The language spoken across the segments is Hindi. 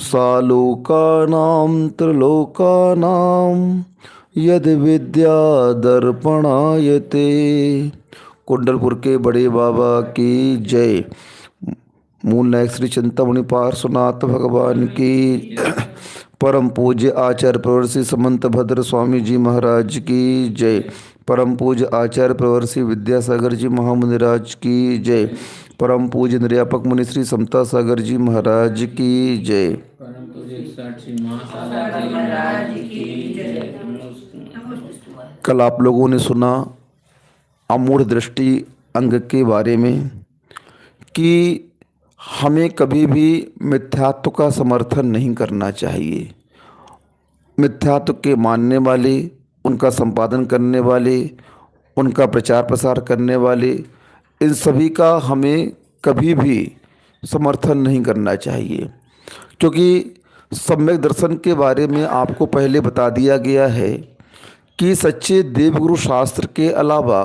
सालोकानां त्रिलोकानां यद विद्या दर्पणायते। कुंडलपुर के बड़े बाबा की जय। मूल नायक श्री चिंतामणि पार्श्वनाथ भगवान की परम पूज्य आचार्य प्रवर श्री समंत भद्र स्वामी जी महाराज की जय। परम पूज्य आचार्य प्रवर श्री विद्यासागर जी महामुनिराज की जय। परम पूज्य निर्यापक मुनि श्री समता सागर जी महाराज की जय। परम पूज्य साक्षी महासागर जी महाराज की जय। कल आप लोगों ने सुना अमूढ़ दृष्टि अंग के बारे में कि हमें कभी भी मिथ्यात्व का समर्थन नहीं करना चाहिए। मिथ्यात्व के मानने वाले, उनका संपादन करने वाले, उनका प्रचार प्रसार करने वाले, इन सभी का हमें कभी भी समर्थन नहीं करना चाहिए, क्योंकि सम्यक दर्शन के बारे में आपको पहले बता दिया गया है कि सच्चे देवगुरु शास्त्र के अलावा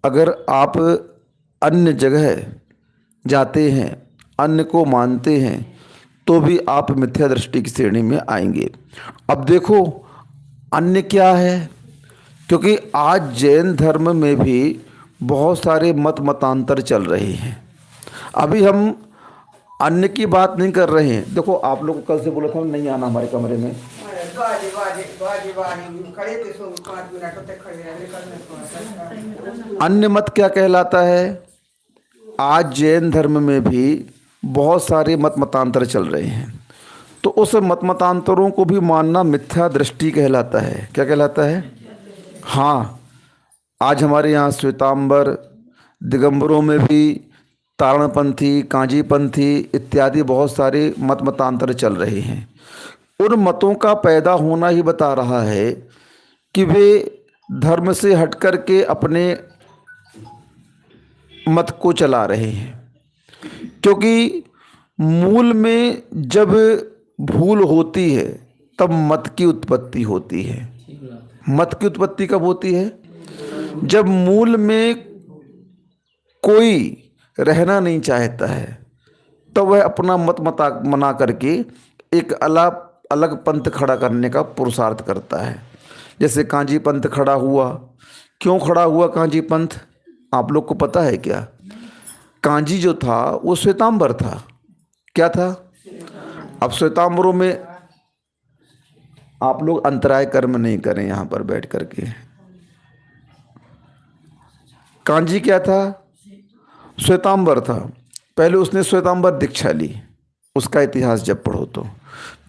अगर आप अन्य जगह जाते हैं, अन्य को मानते हैं, तो भी आप मिथ्या दृष्टि की श्रेणी में आएंगे। अब देखो अन्य क्या है, क्योंकि आज जैन धर्म में भी बहुत सारे मतांतर चल रहे हैं। अभी हम अन्य की बात नहीं कर रहे हैं। देखो आप लोग को कल से बोला था नहीं आना हमारे कमरे में। अन्य मत क्या कहलाता है? आज जैन धर्म में भी बहुत सारे मतांतर चल रहे हैं, तो उस मतांतरों को भी मानना मिथ्या दृष्टि कहलाता है। क्या कहलाता है? हाँ, आज हमारे यहाँ श्वेतांबर, दिगंबरों में भी तारणपंथी, कांजीपंथी इत्यादि बहुत सारे मतांतर चल रहे हैं। उन मतों का पैदा होना ही बता रहा है कि वे धर्म से हटकर के अपने मत को चला रहे हैं, क्योंकि मूल में जब भूल होती है तब मत की उत्पत्ति होती है। मत की उत्पत्ति कब होती है? जब मूल में कोई रहना नहीं चाहता है, तो वह अपना मत मना करके एक अलग पंथ खड़ा करने का पुरुषार्थ करता है। जैसे कांजी पंथ खड़ा हुआ। क्यों खड़ा हुआ कांजी पंथ? आप लोग को पता है क्या? कांजी जो था वो श्वेतांबर था। क्या था? अब श्वेतांबरों में आप लोग अंतराय कर्म नहीं करें यहाँ पर बैठ करके। कांजी क्या था? श्वेतांबर था। पहले उसने श्वेतांबर दीक्षा ली, उसका इतिहास जब पढ़ो तो।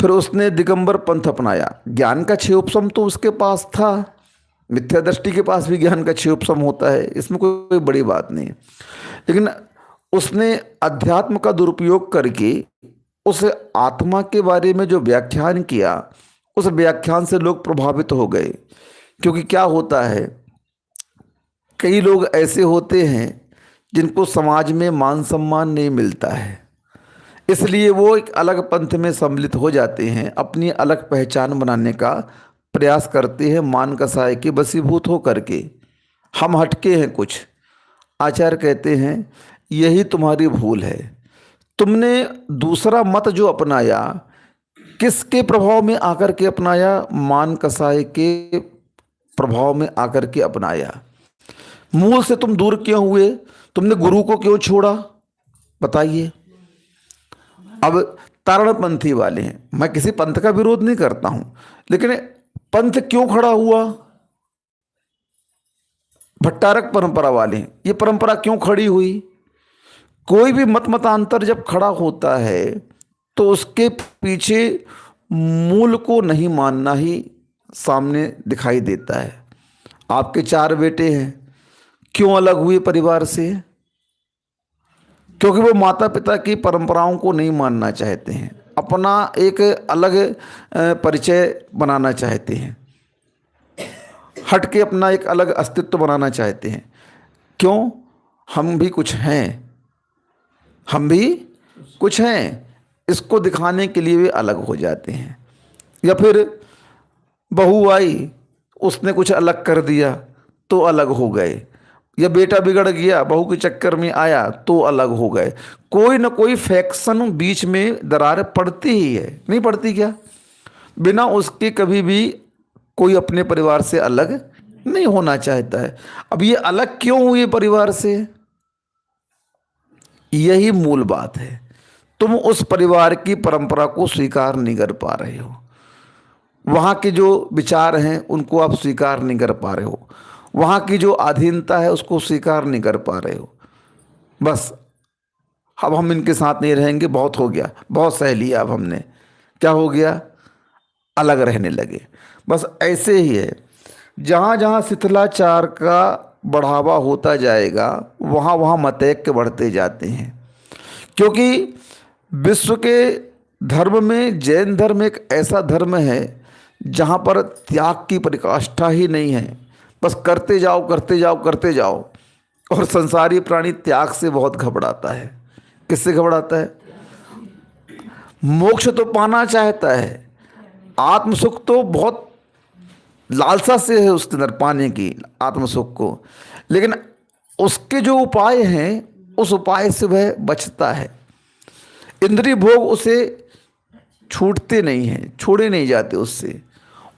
फिर उसने दिगंबर पंथ अपनाया। ज्ञान का छह उपशम तो उसके पास था। मिथ्या दृष्टि के पास भी ज्ञान का छह उपशम होता है, इसमें कोई बड़ी बात नहीं। लेकिन उसने अध्यात्म का दुरुपयोग करके उस आत्मा के बारे में जो व्याख्यान किया, उस व्याख्यान से लोग प्रभावित हो गए। क्योंकि क्या होता है, कई लोग ऐसे होते हैं जिनको समाज में मान सम्मान नहीं मिलता है, इसलिए वो एक अलग पंथ में सम्मिलित हो जाते हैं, अपनी अलग पहचान बनाने का प्रयास करते हैं, मान कसाय के बसीभूत हो करके। हम हटके हैं कुछ। आचार्य कहते हैं यही तुम्हारी भूल है। तुमने दूसरा मत जो अपनाया, किसके प्रभाव में आकर के अपनाया? मान कसाय के प्रभाव में आकर के अपनाया। मूल से तुम दूर क्यों हुए? तुमने गुरु को क्यों छोड़ा? बताइए। अब तारणपंथी वाले हैं, मैं किसी पंथ का विरोध नहीं करता हूं, लेकिन पंथ क्यों खड़ा हुआ? भट्टारक परंपरा वाले हैं, ये परंपरा क्यों खड़ी हुई? कोई भी मतांतर जब खड़ा होता है तो उसके पीछे मूल को नहीं मानना ही सामने दिखाई देता है। आपके 4 बेटे हैं, क्यों अलग हुए परिवार से? क्योंकि वो माता पिता की परंपराओं को नहीं मानना चाहते हैं, अपना एक अलग परिचय बनाना चाहते हैं, हट के अपना एक अलग अस्तित्व बनाना चाहते हैं। क्यों? हम भी कुछ हैं, हम भी कुछ हैं, इसको दिखाने के लिए वे अलग हो जाते हैं। या फिर बहू आई, उसने कुछ अलग कर दिया तो अलग हो गए। या बेटा बिगड़ गया, बहू के चक्कर में आया तो अलग हो गए। कोई ना कोई फैक्शन बीच में दरार पड़ती ही है, नहीं पड़ती क्या? बिना उसके कभी भी कोई अपने परिवार से अलग नहीं होना चाहता है। अब ये अलग क्यों हुए परिवार से? यही मूल बात है। तुम उस परिवार की परंपरा को स्वीकार नहीं कर पा रहे हो, वहाँ के जो विचार हैं उनको आप स्वीकार नहीं कर पा रहे हो, वहाँ की जो अधीनता है उसको स्वीकार नहीं कर पा रहे हो। बस अब हम इनके साथ नहीं रहेंगे, बहुत हो गया, बहुत सह लिया, अब हमने क्या हो गया, अलग रहने लगे। बस ऐसे ही है, जहाँ जहाँ शिथिलाचार का बढ़ावा होता जाएगा वहाँ वहाँ मतैक्य बढ़ते जाते हैं। क्योंकि विश्व के धर्म में जैन धर्म एक ऐसा धर्म है जहाँ पर त्याग की परिकाष्ठा ही नहीं है। बस करते जाओ करते जाओ करते जाओ। और संसारी प्राणी त्याग से बहुत घबराता है। किससे घबराता है? मोक्ष तो पाना चाहता है, आत्मसुख तो बहुत लालसा से है उसके अंदर पाने की, आत्मसुख को, लेकिन उसके जो उपाय हैं उस उपाय से वह बचता है। इंद्रिय भोग उसे छूटते नहीं हैं, छोड़े नहीं जाते उससे,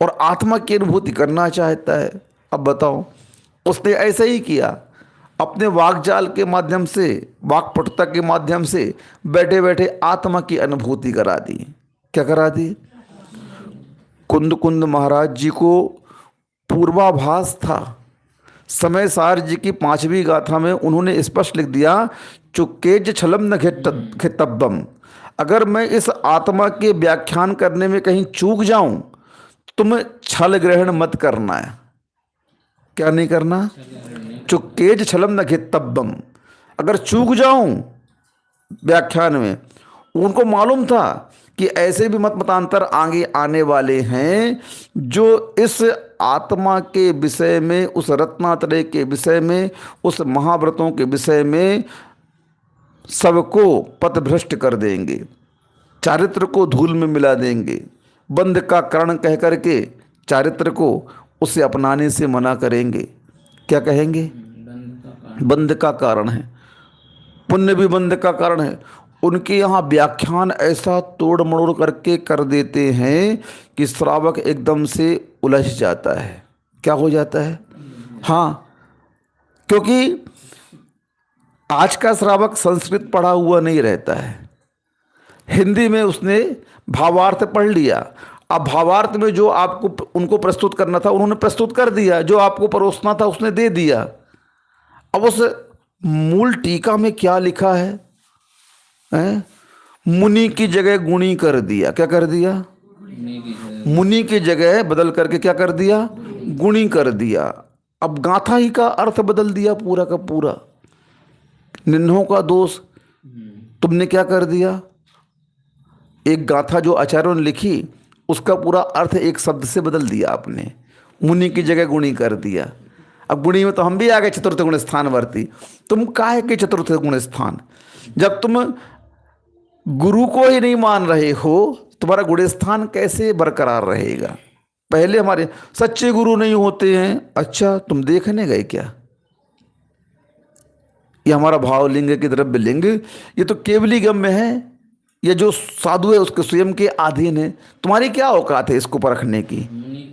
और आत्मा की अनुभूति करना चाहता है। अब बताओ, उसने ऐसा ही किया, अपने वाकजाल के माध्यम से, वाक्पटुता के माध्यम से बैठे बैठे आत्मा की अनुभूति करा दी। क्या करा दी? कुंद कुंद महाराज जी को पूर्वाभास था। समय सार जी की 5वीं गाथा में उन्होंने स्पष्ट लिख दिया, चुक्केज छलम न खितब्बम। अगर मैं इस आत्मा के व्याख्यान करने में कहीं चूक जाऊं, तुम छल ग्रहण मत करना है। क्या नहीं करना? चुक्केज छलम न खितब्बम। अगर चूक जाऊं व्याख्यान में, उनको मालूम था कि ऐसे भी मत मतांतर आगे आने वाले हैं जो इस आत्मा के विषय में, उस रत्नात्रय के विषय में, उस महाव्रतों के विषय में सबको पथभ्रष्ट कर देंगे, चारित्र को धूल में मिला देंगे, बंध का कारण कह करके चारित्र को उसे अपनाने से मना करेंगे। क्या कहेंगे? बंध का कारण है, पुण्य भी बंध का कारण है। उनके यहाँ व्याख्यान ऐसा तोड़ मड़ोड़ करके कर देते हैं कि श्रावक एकदम से उलझ जाता है। क्या हो जाता है? हाँ, क्योंकि आज का श्रावक संस्कृत पढ़ा हुआ नहीं रहता है। हिंदी में उसने भावार्थ पढ़ लिया। अब भावार्थ में जो आपको उनको प्रस्तुत करना था उन्होंने प्रस्तुत कर दिया, जो आपको परोसना था उसने दे दिया। अब उस मूल टीका में क्या लिखा है? मुनि की जगह गुणी कर दिया। क्या कर दिया? मुनि की जगह बदल करके क्या कर दिया? गुणी कर दिया। अब गाथा ही का अर्थ बदल दिया पूरा का पूरा। निन्हों का दोष तुमने क्या कर दिया? एक गाथा जो आचार्यों ने लिखी उसका पूरा अर्थ एक शब्द से बदल दिया आपने, मुनि की जगह गुणी कर दिया। अब गुणी में तो हम भी आ गए चतुर्थ गुण स्थान वर्ती। तुम काहे के चतुर्थ गुण स्थान? जब तुम गुरु को ही नहीं मान रहे हो, तुम्हारा गुण स्थान कैसे बरकरार रहेगा? पहले हमारे सच्चे गुरु नहीं होते हैं। अच्छा, तुम देखने गए क्या? ये हमारा भावलिंग की द्रव्य लिंग, ये तो केवली गम्य है। ये जो साधु है उसके स्वयं के अधीन है। तुम्हारी क्या औकात है इसको परखने की?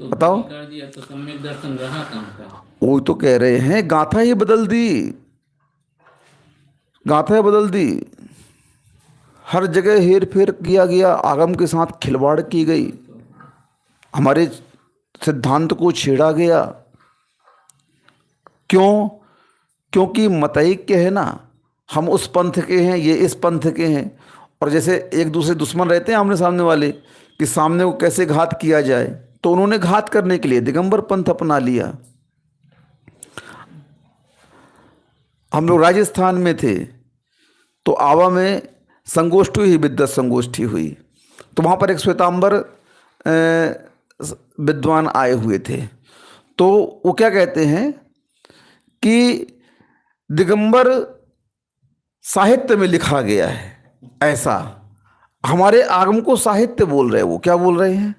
बताओ। कर दिया तो सम्यक दर्शन रहा काम का। वो तो कह रहे हैं गाथा ही बदल दी, गाथा ही बदल दी। हर जगह हेर फेर किया गया, आगम के साथ खिलवाड़ की गई, हमारे सिद्धांत को छेड़ा गया। क्यों? क्योंकि मतैक्य है ना, हम उस पंथ के हैं, ये इस पंथ के हैं। और जैसे एक दूसरे दुश्मन रहते हैं आमने सामने वाले, कि सामने को कैसे घात किया जाए, तो उन्होंने घात करने के लिए दिगंबर पंथ अपना लिया। हम लोग राजस्थान में थे तो आवा में संगोष्ठी हुई, विद्वत संगोष्ठी हुई। तो वहाँ पर एक श्वेतांबर विद्वान आए हुए थे। तो वो क्या कहते हैं कि दिगंबर साहित्य में लिखा गया है ऐसा। हमारे आगम को साहित्य बोल रहे हैं। वो क्या बोल रहे हैं?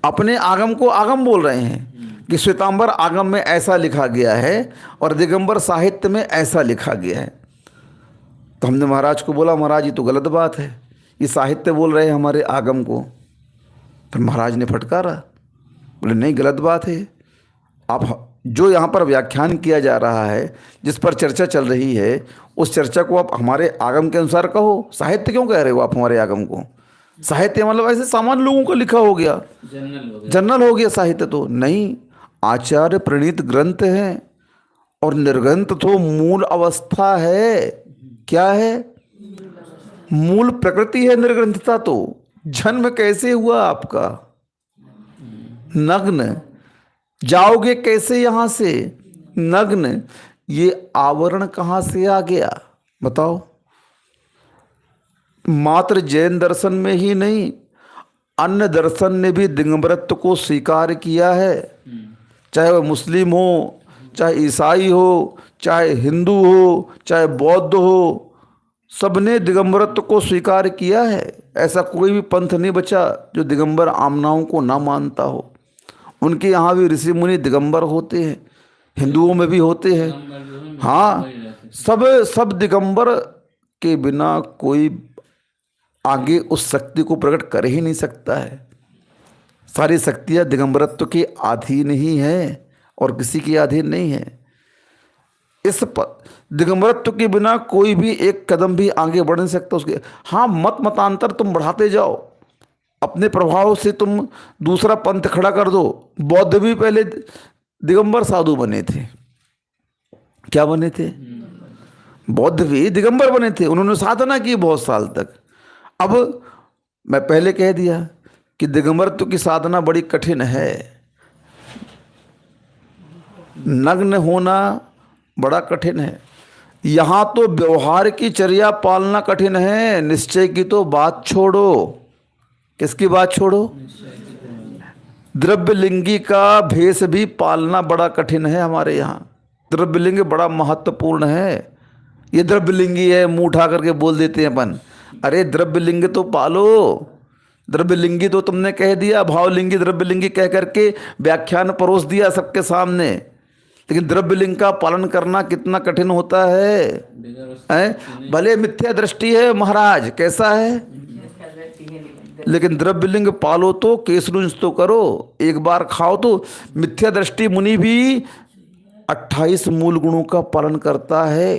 अपने आगम को आगम बोल रहे हैं कि श्वेतांबर आगम में ऐसा लिखा गया है और दिगंबर साहित्य में ऐसा लिखा गया है। तो हमने महाराज को बोला, महाराज ये तो गलत बात है, ये साहित्य बोल रहे हैं हमारे आगम को। फिर महाराज ने फटकारा, बोले नहीं गलत बात है, आप जो यहाँ पर व्याख्यान किया जा रहा है, जिस पर चर्चा चल रही है, उस चर्चा को आप हमारे आगम के अनुसार कहो, साहित्य क्यों कह रहे हो आप हमारे आगम को? साहित्य मतलब ऐसे सामान्य लोगों का लिखा हो गया, जनरल हो गया साहित्य। तो नहीं, आचार्य प्रणीत ग्रंथ है और निर्ग्रंथ तो मूल अवस्था है। क्या है? मूल प्रकृति है निर्ग्रंथता। तो जन्म कैसे हुआ आपका? नग्न। जाओगे कैसे यहां से? नग्न। ये आवरण कहां से आ गया बताओ? मात्र जैन दर्शन में ही नहीं, अन्य दर्शन ने भी दिगंबरत्व को स्वीकार किया है। चाहे वह मुस्लिम हो, चाहे ईसाई हो, चाहे हिंदू हो, चाहे बौद्ध हो, सबने दिगंबरत्व को स्वीकार किया है। ऐसा कोई भी पंथ नहीं बचा जो दिगंबर आमनाओं को ना मानता हो। उनके यहाँ भी ऋषि मुनि दिगंबर होते हैं, हिंदुओं में भी होते हैं। हाँ, सब दिगंबर के बिना कोई आगे उस शक्ति को प्रकट कर ही नहीं सकता है। सारी शक्तियाँ दिगंबरत्व के अधीन ही हैं और किसी के अधीन नहीं है। इस दिगंबरत्व के बिना कोई भी एक कदम भी आगे बढ़ नहीं सकता उसके। हाँ, मतांतर तुम बढ़ाते जाओ, अपने प्रभाव से तुम दूसरा पंथ खड़ा कर दो। बौद्ध भी पहले दिगंबर साधु बने थे। क्या बने थे? बौद्ध भी दिगंबर बने थे। उन्होंने साधना की बहुत साल तक। अब मैं पहले कह दिया कि दिगंबरत्व की साधना बड़ी कठिन है। नग्न होना बड़ा कठिन है। यहाँ तो व्यवहार की चर्या पालना कठिन है, निश्चय की तो बात छोड़ो। किसकी बात छोड़ो? द्रव्यलिंगी का भेष भी पालना बड़ा कठिन है हमारे यहाँ। द्रव्यलिंग बड़ा महत्वपूर्ण है। ये द्रव्यलिंगी है, मुंह उठा करके बोल देते हैं अपन। अरे द्रव्यलिंग तो पालो। द्रव्यलिंगी तो तुमने कह दिया, भावलिंगी द्रव्यलिंगी कह करके व्याख्यान परोस दिया सबके सामने। लेकिन द्रव्यलिंग का पालन करना कितना कठिन होता है? भले मिथ्या दृष्टि है महाराज, कैसा है, लेकिन द्रव्यलिंग पालो तो केसरुंज तो करो। एक बार खाओ तो मिथ्या दृष्टि मुनि भी 28 मूल गुणों का पालन करता है।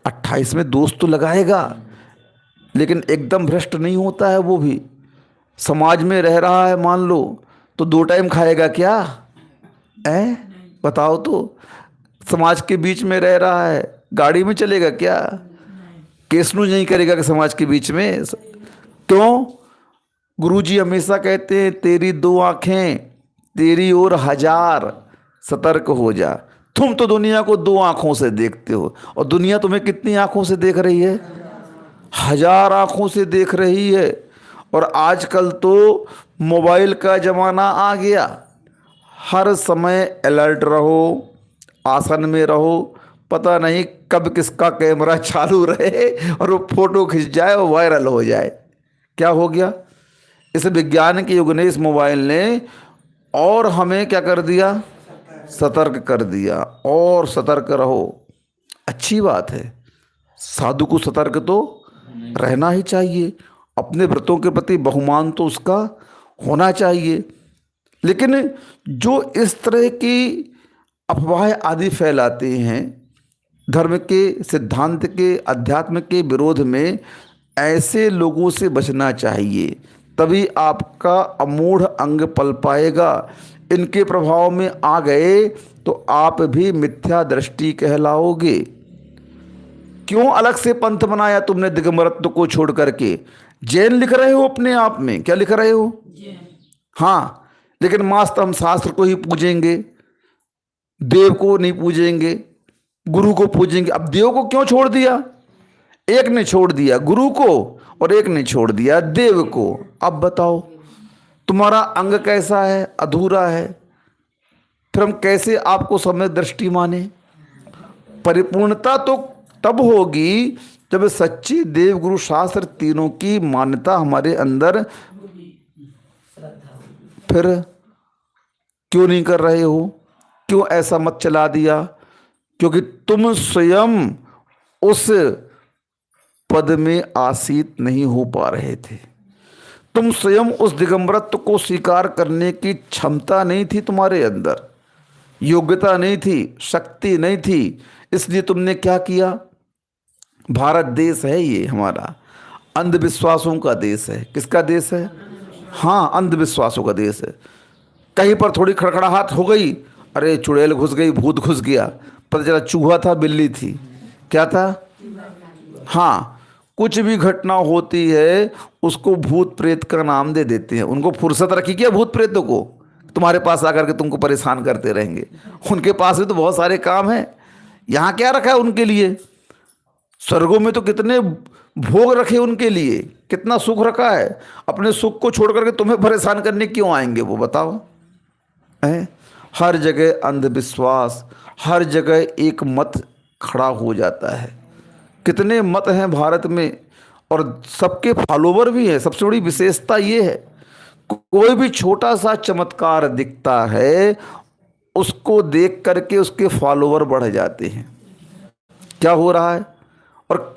28 में दोष तो लगाएगा, लेकिन एकदम भ्रष्ट नहीं होता है। वो भी समाज में रह रहा है मान लो, तो 2 टाइम खाएगा क्या? बताओ तो। समाज के बीच में रह रहा है, गाड़ी में चलेगा क्या? केसनू नहीं करेगा कि समाज के बीच में। क्यों? गुरुजी हमेशा कहते हैं तेरी 2 आंखें तेरी ओर 1000, सतर्क हो जा। तुम तो दुनिया को 2 आंखों से देखते हो, और दुनिया तुम्हें कितनी आंखों से देख रही है? 1000 आंखों से देख रही है। और आजकल तो मोबाइल का ज़माना आ गया। हर समय अलर्ट रहो, आसन में रहो, पता नहीं कब किसका कैमरा चालू रहे और वो फोटो खिंच जाए और वायरल हो जाए। क्या हो गया? इस विज्ञान के युग ने, इस मोबाइल ने और हमें क्या कर दिया? सतर्क कर दिया। और सतर्क रहो, अच्छी बात है। साधु को सतर्क तो रहना ही चाहिए। अपने व्रतों के प्रति बहुमान तो उसका होना चाहिए। लेकिन जो इस तरह की अफवाहें आदि फैलाते हैं धर्म के, सिद्धांत के, अध्यात्म के विरोध में, ऐसे लोगों से बचना चाहिए। तभी आपका अमूढ़ अंग पल पाएगा। इनके प्रभाव में आ गए तो आप भी मिथ्या दृष्टि कहलाओगे। क्यों अलग से पंथ बनाया तुमने दिगंबरत्व को छोड़ करके? जैन लिख रहे हो अपने आप में, क्या लिख रहे हो? हाँ, लेकिन मात्र हम शास्त्र को ही पूजेंगे, देव को नहीं पूजेंगे, गुरु को पूजेंगे। अब देव को क्यों छोड़ दिया? एक ने छोड़ दिया गुरु को और एक ने छोड़ दिया देव को। अब बताओ तुम्हारा अंग कैसा है? अधूरा है। फिर हम कैसे आपको सम्यक दृष्टि माने? परिपूर्णता तो तब होगी जब सच्ची देव गुरु शास्त्र तीनों की मान्यता हमारे अंदर। फिर क्यों नहीं कर रहे हो? क्यों ऐसा मत चला दिया? क्योंकि तुम स्वयं उस पद में आसीत नहीं हो पा रहे थे। तुम स्वयं उस दिगंबरत्व को स्वीकार करने की क्षमता नहीं थी तुम्हारे अंदर, योग्यता नहीं थी, शक्ति नहीं थी। इसलिए तुमने क्या किया? भारत देश है ये हमारा, अंधविश्वासों का देश है। किसका देश है? हाँ, अंधविश्वासों का देश है। कहीं पर थोड़ी खड़खड़ाहट हो गई, अरे चुड़ैल घुस गई, भूत घुस गया, पता चला चूहा था, बिल्ली थी, क्या था? हाँ, कुछ भी घटना होती है उसको भूत प्रेत का नाम दे देते हैं। उनको फुर्सत रखी क्या भूत प्रेतों को? तुम्हारे पास आकर के तुमको परेशान करते रहेंगे। उनके पास भी तो बहुत सारे काम हैं। यहाँ क्या रखा है उनके लिए? स्वर्गों में तो कितने भोग रखे उनके लिए, कितना सुख रखा है। अपने सुख को छोड़ करके तुम्हें परेशान करने क्यों आएंगे वो, बताओ? है हर जगह अंधविश्वास, हर जगह एक मत खड़ा हो जाता है। कितने मत हैं भारत में और सबके फॉलोवर भी हैं। सबसे बड़ी विशेषता ये है, कोई भी छोटा सा चमत्कार दिखता है उसको देख करके उसके फॉलोवर बढ़ जाते हैं। क्या हो रहा है? और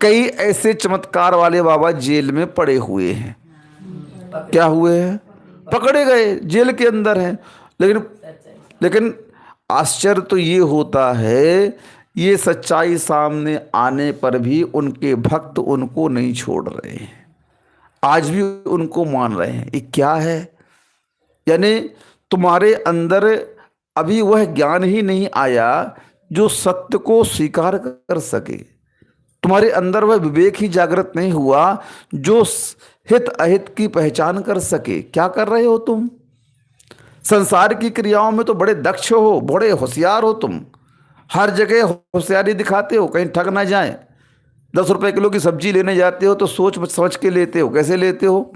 कई ऐसे चमत्कार वाले बाबा जेल में पड़े हुए हैं। क्या हुए हैं? पकड़े गए, जेल के अंदर हैं। लेकिन आश्चर्य तो ये होता है, ये सच्चाई सामने आने पर भी उनके भक्त उनको नहीं छोड़ रहे हैं, आज भी उनको मान रहे हैं। ये क्या है? यानी तुम्हारे अंदर अभी वह ज्ञान ही नहीं आया जो सत्य को स्वीकार कर सके। तुम्हारे अंदर वह विवेक ही जागृत नहीं हुआ जो हित अहित की पहचान कर सके। क्या कर रहे हो तुम? संसार की क्रियाओं में तो बड़े दक्ष हो, बड़े होशियार हो तुम, हर जगह होशियारी दिखाते हो, कहीं ठग ना जाए। 10 रुपए किलो की सब्जी लेने जाते हो तो सोच समझ के लेते हो। कैसे लेते हो?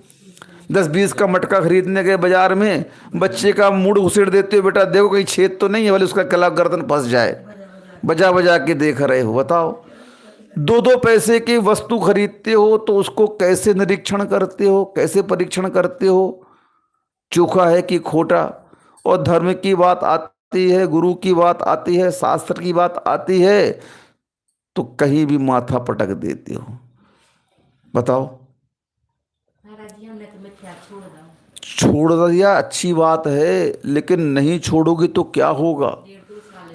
10-20 का मटका खरीदने गए बाजार में, बच्चे का मुड़ उसेड़ देते हो, बेटा देखो कहीं छेद तो नहीं है, वाले उसका गला गर्दन फंस जाए। बजा बजा के देख रहे हो। बताओ, 2-2 पैसे की वस्तु खरीदते हो तो उसको कैसे निरीक्षण करते हो, कैसे परीक्षण करते हो, चोखा है कि खोटा? और धर्म की बात आती है, गुरु की बात आती है, शास्त्र की बात आती है तो कहीं भी माथा पटक देते हो। बताओ, छोड़ दिया अच्छी बात है, लेकिन नहीं छोड़ोगे तो क्या होगा?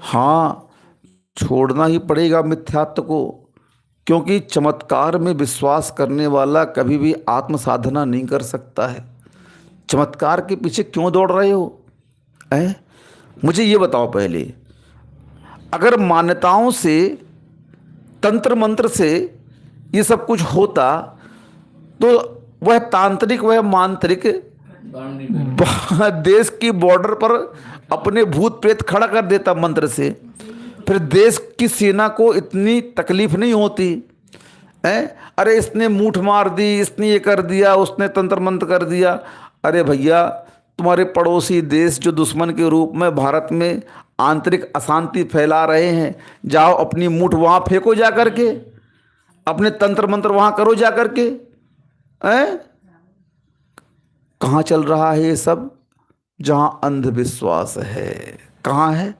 हाँ, छोड़ना ही पड़ेगा मिथ्यात्व को, क्योंकि चमत्कार में विश्वास करने वाला कभी भी आत्म साधना नहीं कर सकता है। चमत्कार के पीछे क्यों दौड़ रहे हो? मुझे ये बताओ पहले, अगर मान्यताओं से, तंत्र मंत्र से ये सब कुछ होता तो वह तांत्रिक, वह मांत्रिक देश की बॉर्डर पर अपने भूत प्रेत खड़ा कर देता मंत्र से, फिर देश की सेना को इतनी तकलीफ नहीं होती। अरे इसने मूठ मार दी, इसने ये कर दिया, उसने तंत्र मंत्र कर दिया। अरे भैया, तुम्हारे पड़ोसी देश जो दुश्मन के रूप में भारत में आंतरिक अशांति फैला रहे हैं, जाओ अपनी मूठ वहाँ फेंको जा करके, अपने तंत्र मंत्र वहाँ करो जा करके। कहाँ चल रहा है ये सब? जहाँ अंधविश्वास है। कहाँ है?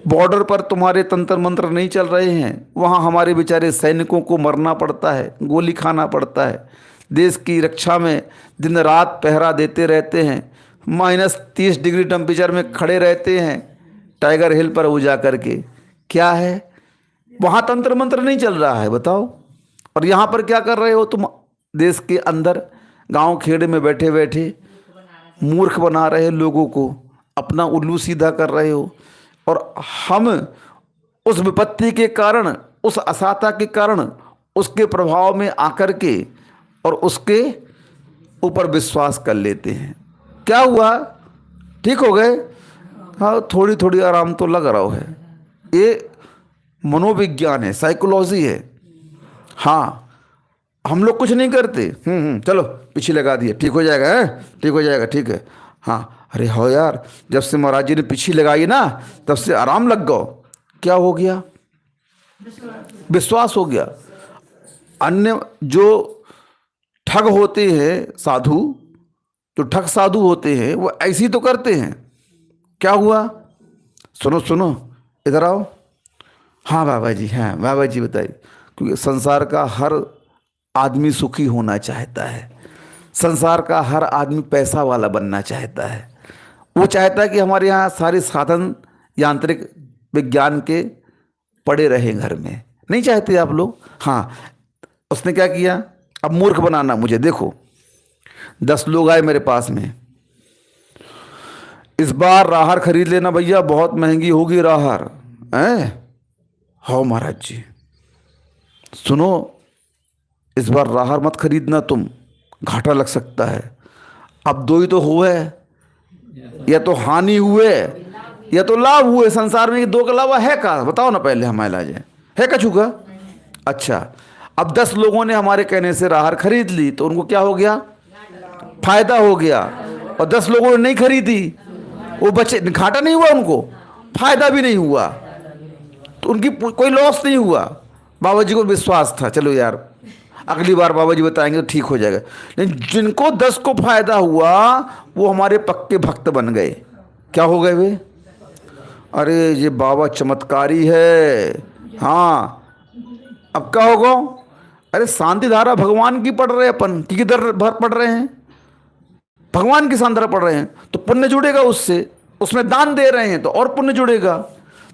बॉर्डर पर तुम्हारे तंत्र मंत्र नहीं चल रहे हैं, वहाँ हमारे बेचारे सैनिकों को मरना पड़ता है, गोली खाना पड़ता है। देश की रक्षा में दिन रात पहरा देते रहते हैं, -30 डिग्री टेम्परेचर में खड़े रहते हैं टाइगर हिल पर वो जा करके। क्या है? वहाँ तंत्र मंत्र नहीं चल रहा है, बताओ। और यहाँ पर क्या कर रहे हो तुम? देश के अंदर गांव खेड़े में बैठे बैठे मूर्ख बना रहे हैं लोगों को, अपना उल्लू सीधा कर रहे हो। और हम उस विपत्ति के कारण, उस असाता के कारण, उसके प्रभाव में आकर के और उसके ऊपर विश्वास कर लेते हैं। क्या हुआ? ठीक हो गए? हाँ, थोड़ी थोड़ी आराम तो लग रहा है। ये मनोविज्ञान है, साइकोलॉजी है। हाँ, हम लोग कुछ नहीं करते। चलो पीछे लगा दिए, ठीक हो जाएगा, है ठीक हो जाएगा, ठीक है। हाँ, अरे हो यार, जब से महाराज जी ने पीछे लगाई ना तब से आराम लग गया। क्या हो गया? विश्वास हो गया। अन्य जो ठग होते हैं साधु, जो ठग साधु होते हैं वो ऐसे ही तो करते हैं। क्या हुआ, सुनो सुनो, इधर आओ। हाँ बाबा जी, हाँ बाबा जी बताइए। क्योंकि संसार का हर आदमी सुखी होना चाहता है, संसार का हर आदमी पैसा वाला बनना चाहता है। वो चाहता है कि हमारे यहाँ सारे साधन यांत्रिक विज्ञान के पड़े रहें घर में। नहीं चाहते आप लोग? हाँ। उसने क्या किया, अब मूर्ख बनाना मुझे। देखो 10 लोग आए मेरे पास में, इस बार राहर खरीद लेना भैया, बहुत महंगी होगी राहर। हैं? हाँ महाराज जी। सुनो, इस बार राहर मत खरीदना तुम, घाटा लग सकता है। अब 2 ही तो हुए, या तो हानि हुए या तो लाभ हुए। संसार में 2 के अलावा है का? बताओ ना पहले, हमारे इलाज है का छूका? अच्छा, अब 10 लोगों ने हमारे कहने से राहर खरीद ली तो उनको क्या हो गया? फायदा हो गया। और 10 लोगों ने नहीं खरीदी, वो बचे, घाटा नहीं हुआ उनको, फायदा भी नहीं हुआ, तो उनकी कोई लॉस नहीं हुआ। बाबा जी को विश्वास था, चलो यार अगली बार बाबा जी बताएंगे तो ठीक हो जाएगा। लेकिन जिनको 10 को फायदा हुआ वो हमारे पक्के भक्त बन गए। क्या हो गए वे? अरे ये बाबा चमत्कारी है। हाँ, अब क्या होगा? अरे शांति धारा भगवान की पढ़ रहे हैं अपन, किधर पढ़ रहे हैं? भगवान की शांति धारा पढ़ रहे हैं तो पुण्य जुड़ेगा उससे, उसमें दान दे रहे हैं तो और पुण्य जुड़ेगा,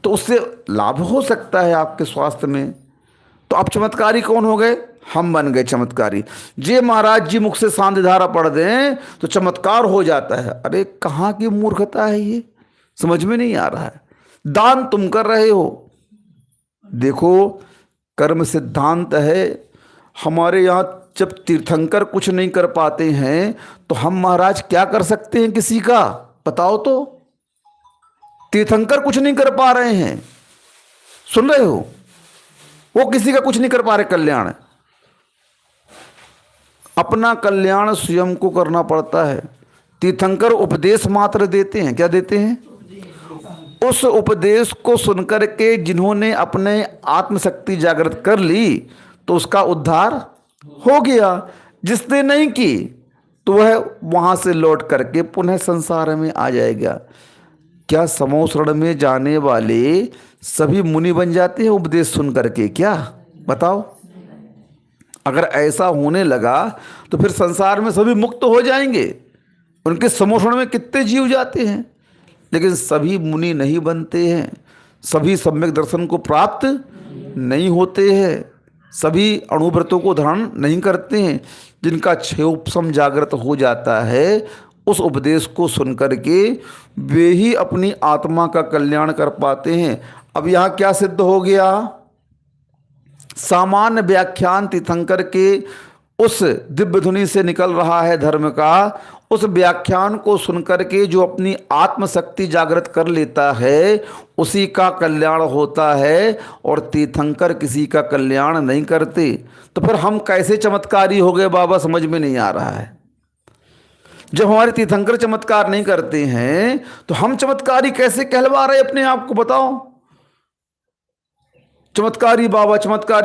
तो उससे लाभ हो सकता है आपके स्वास्थ्य में। तो अब चमत्कारी कौन हो गए? हम बन गए चमत्कारी। जे महाराज जी मुख से शांति धारा पढ़ दें तो चमत्कार हो जाता है। अरे कहाँ की मूर्खता है ये, समझ में नहीं आ रहा है। दान तुम कर रहे हो, देखो कर्म सिद्धांत है हमारे यहाँ। जब तीर्थंकर कुछ नहीं कर पाते हैं तो हम महाराज क्या कर सकते हैं किसी का? बताओ तो। तीर्थंकर कुछ नहीं कर पा रहे हैं, सुन रहे हो? वो किसी का कुछ नहीं कर पा रहे कल्याण। अपना कल्याण स्वयं को करना पड़ता है। तीर्थंकर उपदेश मात्र देते हैं। क्या देते हैं? उस उपदेश को सुनकर के जिन्होंने अपने आत्मशक्ति जागृत कर ली तो उसका उद्धार हो गया। जिसने नहीं की तो वह वहां से लौट करके पुनः संसार में आ जाएगा। क्या समोसरण में जाने वाले सभी मुनि बन जाते हैं उपदेश सुन करके? क्या बताओ? अगर ऐसा होने लगा तो फिर संसार में सभी मुक्त हो जाएंगे। उनके समोसण में कितने जीव जाते हैं, लेकिन सभी मुनि नहीं बनते हैं, सभी सम्यक दर्शन को प्राप्त नहीं होते हैं, सभी अणुव्रतों को धारण नहीं करते हैं। जिनका क्षेयोपशम जागृत हो जाता है उस उपदेश को सुनकर के वे ही अपनी आत्मा का कल्याण कर पाते हैं। अब यहाँ क्या सिद्ध हो गया? सामान्य व्याख्यान तीर्थंकर के उस दिव्य ध्वनि से निकल रहा है धर्म का, उस व्याख्यान को सुनकर के जो अपनी आत्मशक्ति जागृत कर लेता है उसी का कल्याण होता है, और तीर्थंकर किसी का कल्याण नहीं करते। तो फिर हम कैसे चमत्कारी हो गए बाबा, समझ में नहीं आ रहा है। जब हमारे तीर्थंकर चमत्कार नहीं करते हैं तो हम चमत्कारी कैसे कहलवा रहे अपने आप को? बताओ। चमत्कारी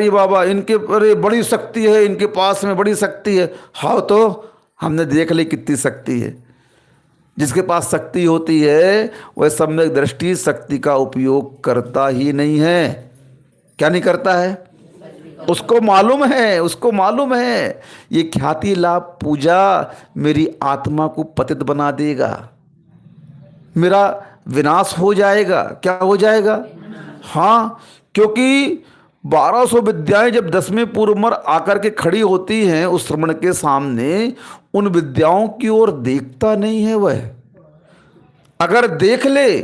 बाबा, इनके अरे बड़ी शक्ति है, इनके पास में बड़ी शक्ति है। हाँ, तो हमने देख ली कितनी शक्ति है। जिसके पास शक्ति होती है वह सम्यक दृष्टि शक्ति का उपयोग करता ही नहीं है। क्या नहीं करता है? उसको मालूम है ये ख्याति लाभ पूजा मेरी आत्मा को पतित बना देगा, मेरा विनाश हो जाएगा। क्या हो जाएगा? हाँ, क्योंकि 1200 विद्याएं जब 10वें पूर्व आकर के खड़ी होती हैं उस श्रमण के सामने, उन विद्याओं की ओर देखता नहीं है वह। अगर देख ले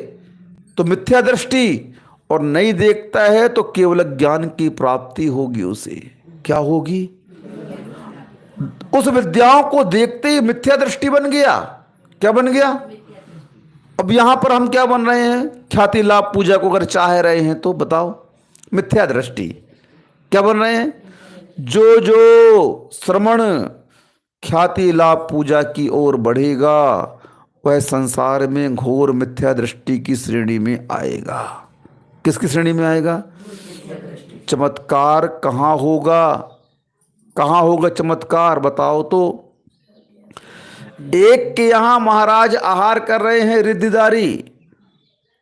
तो मिथ्या दृष्टि, और नहीं देखता है तो केवल ज्ञान की प्राप्ति होगी उसे। क्या होगी? उस विद्याओं को देखते ही मिथ्या दृष्टि बन गया। क्या बन गया? अब यहां पर हम क्या बन रहे हैं? ख्याति लाभ पूजा को अगर चाह रहे हैं तो बताओ, मिथ्या दृष्टि। क्या बन रहे हैं? जो जो श्रमण ख्याति लाभ पूजा की ओर बढ़ेगा वह संसार में घोर मिथ्या दृष्टि की श्रेणी में आएगा। किसकी श्रेणी में आएगा? चमत्कार कहाँ होगा? कहाँ होगा चमत्कार? बताओ तो। एक के यहाँ महाराज आहार कर रहे हैं रिद्धिदारी,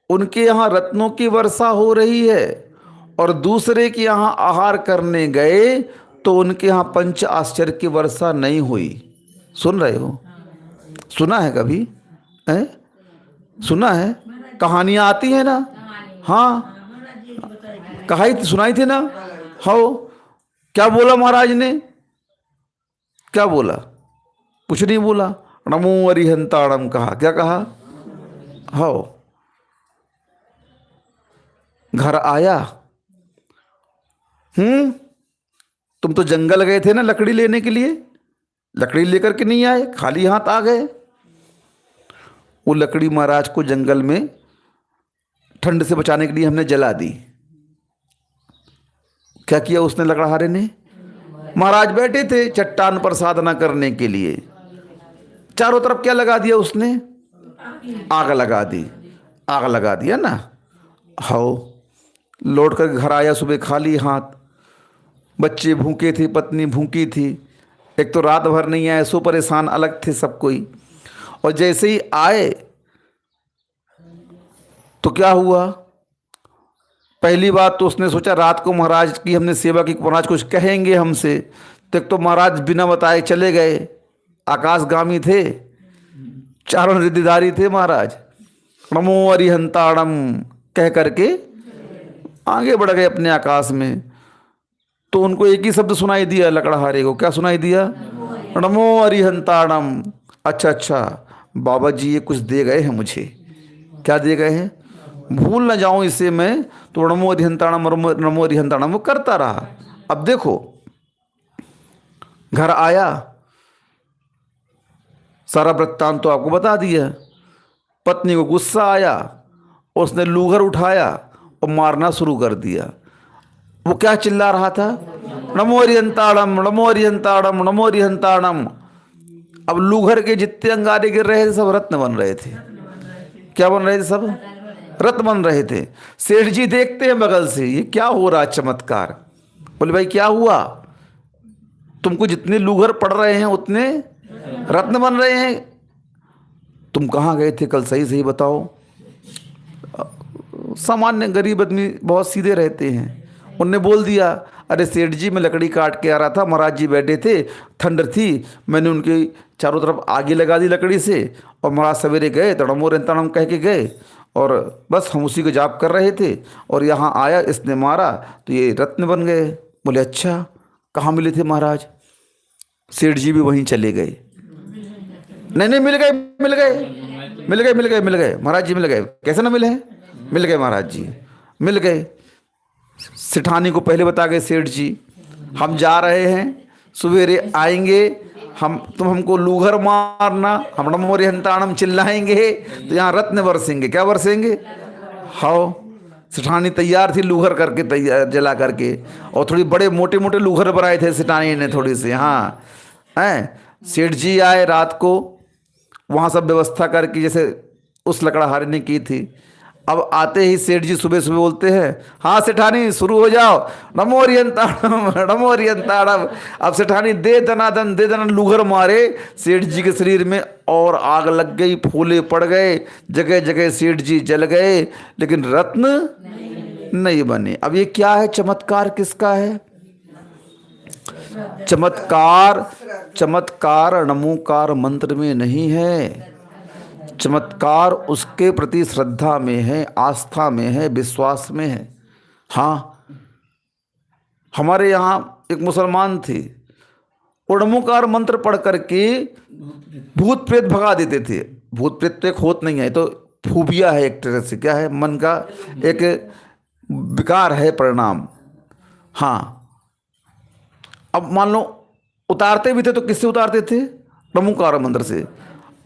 उनके यहाँ रत्नों की वर्षा हो रही है, और दूसरे के यहाँ आहार करने गए तो उनके यहाँ पंच आश्चर्य की वर्षा नहीं हुई। सुन रहे हो? सुना है कभी? है? सुना है? कहानियाँ आती है ना? हाँ, कहाई सुनाई थी ना? हाँ, क्या बोला महाराज ने? क्या बोला? कुछ नहीं बोला। नमो अरिहंताणम कहा। क्या कहा? हाँ, घर आया। तुम तो जंगल गए थे ना लकड़ी लेने के लिए, लकड़ी लेकर के नहीं आए, खाली हाथ आ गए। वो लकड़ी महाराज को जंगल में ठंड से बचाने के लिए हमने जला दी। क्या किया उसने लकड़हारे ने? महाराज बैठे थे चट्टान पर साधना करने के लिए, चारों तरफ क्या लगा दिया उसने? आग लगा दी। आग लगा दिया ना। हाँ, लौट कर घर आया सुबह खाली हाथ। बच्चे भूखे थे, पत्नी भूखी थी, एक तो रात भर नहीं आए, सो परेशान अलग थे सब कोई। और जैसे ही आए तो क्या हुआ? पहली बात तो उसने सोचा रात को महाराज की हमने सेवा की, महाराज कुछ कहेंगे हमसे, तो एक तो महाराज बिना बताए चले गए, आकाशगामी थे, चारों रिद्धिधारी थे महाराज। नमो अरिहंताणम कह करके आगे बढ़ गए अपने आकाश में। तो उनको एक ही शब्द सुनाई दिया लकड़हारे को। क्या सुनाई दिया? नमो अरिहंताणम। अच्छा अच्छा, बाबा जी ये कुछ दे गए हैं मुझे। क्या दे गए हैं? भूल न जाऊं इसे मैं, तो नमो अरिहंताणम नमो अरिहंताणम वो करता रहा। अब देखो, घर आया, सारा वृत्तांत तो आपको बता दिया। पत्नी को गुस्सा आया, उसने लूगर उठाया और मारना शुरू कर दिया। वो क्या चिल्ला रहा था? नमो अरिहंताणम नमो अरिहंताणम नमो अरिहंताणम। अब लूगर के जितने अंगारे गिर रहे थे सब रत्न बन रहे थे। क्या बन रहे थे? सब रत्न बन रहे थे। सेठ जी देखते हैं बगल से, ये क्या हो रहा चमत्कार। बोले भाई क्या हुआ? तुमको जितने लूगर पड़ रहे हैं उतने रत्न बन रहे हैं। तुम कहाँ गए थे कल, सही सही बताओ। सामान्य गरीब आदमी बहुत सीधे रहते हैं। उनने बोल दिया, अरे सेठ जी मैं लकड़ी काट के आ रहा था, महाराज जी बैठे थे, ठंड थी, मैंने उनके चारों तरफ आगे लगा दी लकड़ी से, और महाराज सवेरे गए तो नमो अरिहंताणम कह के गए, और बस हम उसी को जाप कर रहे थे, और यहाँ आया इसने मारा तो ये रत्न बन गए। बोले अच्छा, कहाँ मिले थे महाराज? सेठ जी भी वहीं चले गए। नहीं मिल गए मिल गए मिल गए मिल गए मिल गए महाराज जी मिल गए। कैसे ना मिले हैं? मिल गए महाराज जी, मिल गए। सेठानी को पहले बता गए सेठ जी, हम जा रहे हैं, सवेरे आएंगे, तुम हमको लूगर मारना, हम नमो अरिहंताणम चिल्लाएंगे तो यहाँ रत्न बरसेंगे। क्या बरसेंगे? हाँ, सेठानी तैयार थी लूगर करके, तैयार जला करके, और थोड़ी बड़े मोटे मोटे लूगर बनाए थे सेठानी ने थोड़ी सी। हाँ हैं, सेठ जी आए रात को, वहाँ सब व्यवस्था करके जैसे उस लकड़हारे ने की थी। अब आते ही सेठ जी सुबह सुबह बोलते हैं, हाँ सेठानी शुरू हो जाओ, नमो अरिहंताणम नमो अरिहंताणम। अब सेठानी दे दनादन लूगर मारे सेठ जी के शरीर में, और आग लग गई, फूले पड़ गए, जगह जगह सेठ जी जल गए, लेकिन रत्न नहीं बने। अब ये क्या है? चमत्कार किसका है? चमत्कार नमोकार मंत्र में नहीं है। चमत्कार उसके प्रति श्रद्धा में है, आस्था में है, विश्वास में है। हाँ, हमारे यहाँ एक मुसलमान थे, नमोकार मंत्र पढ़ करके भूत प्रेत भगा देते थे। भूत प्रेत तो एक होत नहीं है, तो फूबिया है एक तरह से। क्या है? मन का एक विकार है, परिणाम। हाँ, अब मान लो उतारते भी थे तो किससे उतारते थे? नमोकार मंत्र से।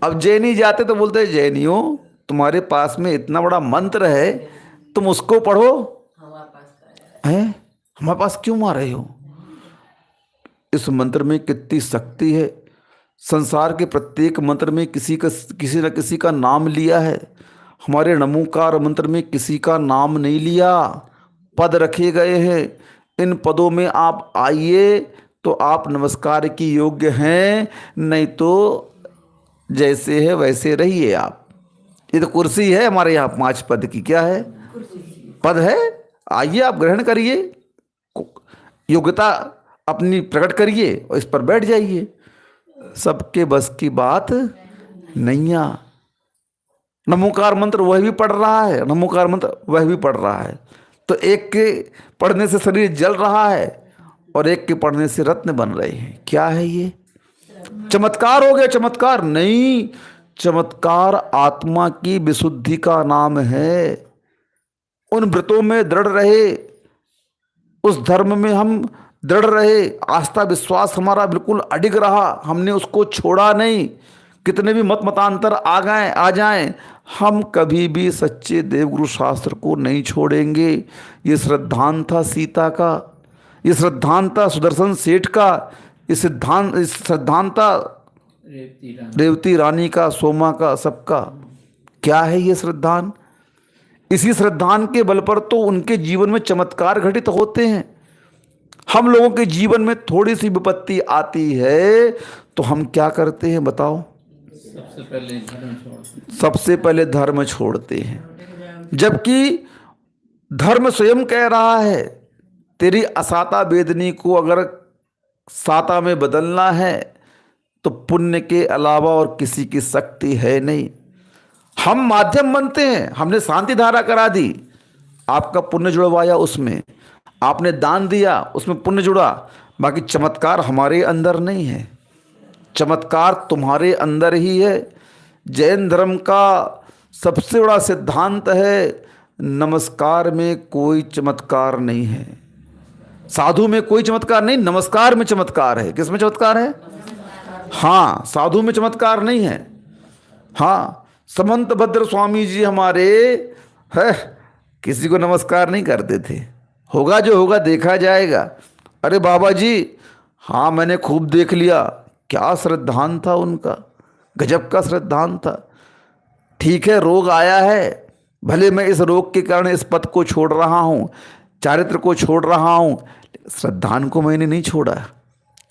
अब जैनी जाते तो बोलते हैं, जैनियों तुम्हारे पास में इतना बड़ा मंत्र है, तुम उसको पढ़ो, हैं हमारे पास क्यों मार रहे हो? इस मंत्र में कितनी शक्ति है। संसार के प्रत्येक मंत्र में किसी न किसी का नाम लिया है। हमारे नमोकार मंत्र में किसी का नाम नहीं लिया, पद रखे गए हैं। इन पदों में आप आइए तो आप नमस्कार की योग्य हैं, नहीं तो जैसे है वैसे रहिए आप। ये तो कुर्सी है हमारे यहाँ 5 पद की, क्या है? पद है। आइए आप ग्रहण करिए, योग्यता अपनी प्रकट करिए और इस पर बैठ जाइए। सबके बस की बात नैया। नमोकार मंत्र वह भी पढ़ रहा है, नमोकार मंत्र वह भी पढ़ रहा है, तो एक के पढ़ने से शरीर जल रहा है और एक के पढ़ने से रत्न बन रहे हैं। क्या है ये? चमत्कार हो गया? चमत्कार नहीं, चमत्कार आत्मा की विशुद्धि का नाम है। उन व्रतों में दृढ़ रहे, उस धर्म में हम दृढ़ रहे, आस्था विश्वास हमारा बिल्कुल अडिग रहा, हमने उसको छोड़ा नहीं। कितने भी मत मतांतर आ जाएं, हम कभी भी सच्चे देवगुरु शास्त्र को नहीं छोड़ेंगे। ये श्रद्धांत था सीता का, ये श्रद्धांत था सुदर्शन सेठ का, इस श्रद्धांत था रेवती रानी का, सोमा का, सबका। क्या है ये श्रद्धान? इसी श्रद्धान के बल पर तो उनके जीवन में चमत्कार घटित होते हैं। हम लोगों के जीवन में थोड़ी सी विपत्ति आती है तो हम क्या करते हैं बताओ? सबसे पहले धर्म छोड़ते हैं, जबकि धर्म स्वयं कह रहा है तेरी असाता वेदनी को अगर साता में बदलना है तो पुण्य के अलावा और किसी की शक्ति है नहीं। हम माध्यम बनते हैं। हमने शांति धारा करा दी, आपका पुण्य जुड़वाया, उसमें आपने दान दिया, उसमें पुण्य जुड़ा, बाकी चमत्कार हमारे अंदर नहीं है। चमत्कार तुम्हारे अंदर ही है। जैन धर्म का सबसे बड़ा सिद्धांत है नमस्कार में कोई चमत्कार नहीं है। साधु में कोई चमत्कार नहीं, नमस्कार में चमत्कार है। किस में चमत्कार है? हाँ, साधु में चमत्कार नहीं है। हाँ, समंत भद्र स्वामी जी हमारे है किसी को नमस्कार नहीं करते थे। होगा जो होगा देखा जाएगा। अरे बाबा जी, हाँ मैंने खूब देख लिया, क्या श्रद्धान था उनका, गजब का श्रद्धान था। ठीक है, रोग आया है, भले मैं इस रोग के कारण इस पद को छोड़ रहा हूँ, चारित्र को छोड़ रहा हूँ, श्रद्धान को मैंने नहीं छोड़ा।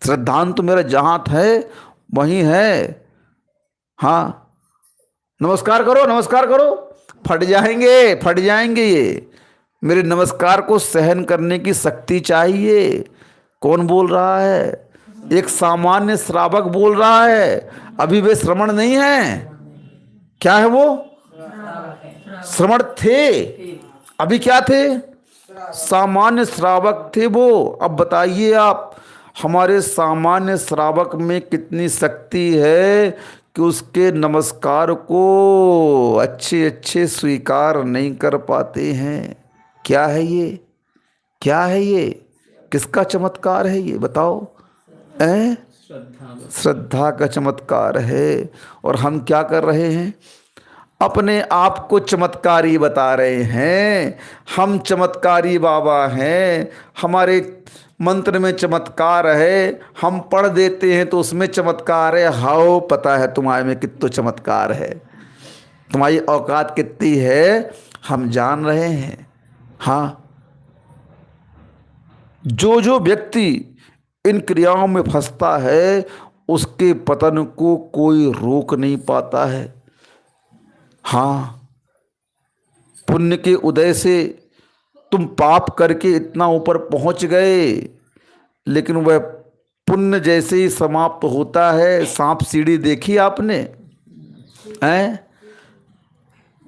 श्रद्धान तो मेरा जहाँ है वहीं है। हाँ, नमस्कार करो, नमस्कार करो, फट जाएंगे, फट जाएंगे। ये मेरे नमस्कार को सहन करने की शक्ति चाहिए। कौन बोल रहा है? एक सामान्य श्रावक बोल रहा है। अभी वे श्रमण नहीं है। क्या है वो? श्रमण थे, अभी क्या थे? सामान्य श्रावक थे वो। अब बताइए आप, हमारे सामान्य श्रावक में कितनी शक्ति है कि उसके नमस्कार को अच्छे अच्छे स्वीकार नहीं कर पाते हैं। क्या है ये? क्या है ये? किसका चमत्कार है ये बताओ? श्रद्धा का चमत्कार है। और हम क्या कर रहे हैं? अपने आप को चमत्कारी बता रहे हैं। हम चमत्कारी बाबा हैं, हमारे मंत्र में चमत्कार है, हम पढ़ देते हैं तो उसमें चमत्कार है। हाओ, पता है तुम्हारे में कितना चमत्कार है, तुम्हारी औकात कितनी है, हम जान रहे हैं। हाँ, जो जो व्यक्ति इन क्रियाओं में फंसता है उसके पतन को कोई रोक नहीं पाता है। हाँ, पुण्य के उदय से तुम पाप करके इतना ऊपर पहुंच गए, लेकिन वह पुण्य जैसे ही समाप्त होता है, सांप सीढ़ी देखी आपने? हैं?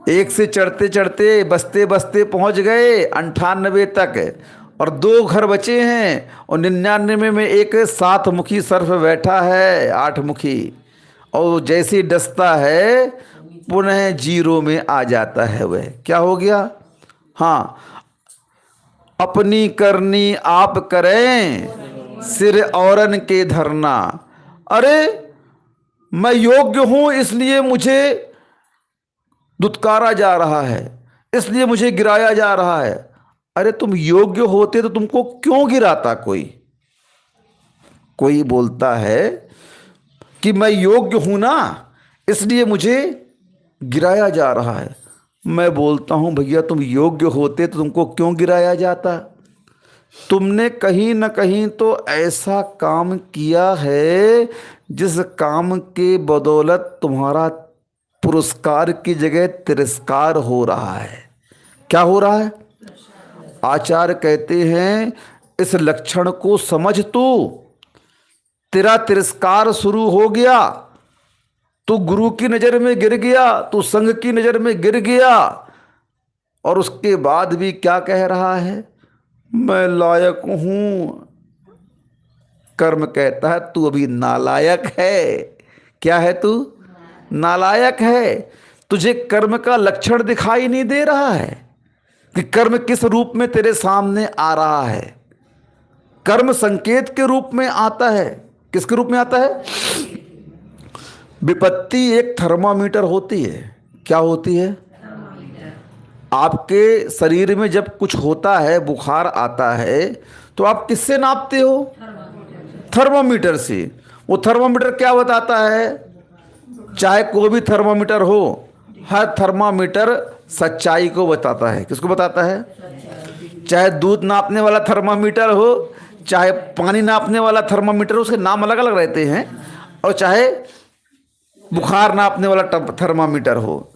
एक से चढ़ते चढ़ते बसते बसते पहुंच गए 98 तक, और 2 घर बचे हैं, और 99 में एक 7 मुखी सर्प बैठा है, 8 मुखी, और जैसे ही डसता है पुनः 0 में आ जाता है। वह क्या हो गया? हाँ, अपनी करनी आप करें, सिर औरन के धरना। अरे मैं योग्य हूं इसलिए मुझे दुत्कारा जा रहा है, इसलिए मुझे गिराया जा रहा है। अरे तुम योग्य होते तो तुमको क्यों गिराता? कोई बोलता है कि मैं योग्य हूं ना इसलिए मुझे गिराया जा रहा है। मैं बोलता हूं भैया, तुम योग्य होते तो तुमको क्यों गिराया जाता? तुमने कहीं न कहीं तो ऐसा काम किया है जिस काम के बदौलत तुम्हारा पुरस्कार की जगह तिरस्कार हो रहा है। क्या हो रहा है? आचार्य कहते हैं इस लक्षण को समझ तू, तेरा तिरस्कार शुरू हो गया, तू गुरु की नजर में गिर गया, तू संघ की नजर में गिर गया, और उसके बाद भी क्या कह रहा है? मैं लायक हूं। कर्म कहता है तू अभी नालायक है। क्या है तू? नालायक है। तुझे कर्म का लक्षण दिखाई नहीं दे रहा है कि कर्म किस रूप में तेरे सामने आ रहा है। कर्म संकेत के रूप में आता है। किसके रूप में आता है? विपत्ति एक थर्मामीटर होती है। क्या होती है? आपके शरीर में जब कुछ होता है, बुखार आता है, तो आप किससे नापते हो? थर्मामीटर से। वो थर्मामीटर क्या बताता है? चाहे कोई भी थर्मामीटर हो, हर थर्मामीटर सच्चाई को बताता है। किसको बताता है? चाहे दूध नापने वाला थर्मामीटर हो, चाहे पानी नापने वाला थर्मामीटर हो, उसके नाम अलग अलग रहते हैं, और चाहे बुखार नापने वाला थर्मामीटर हो,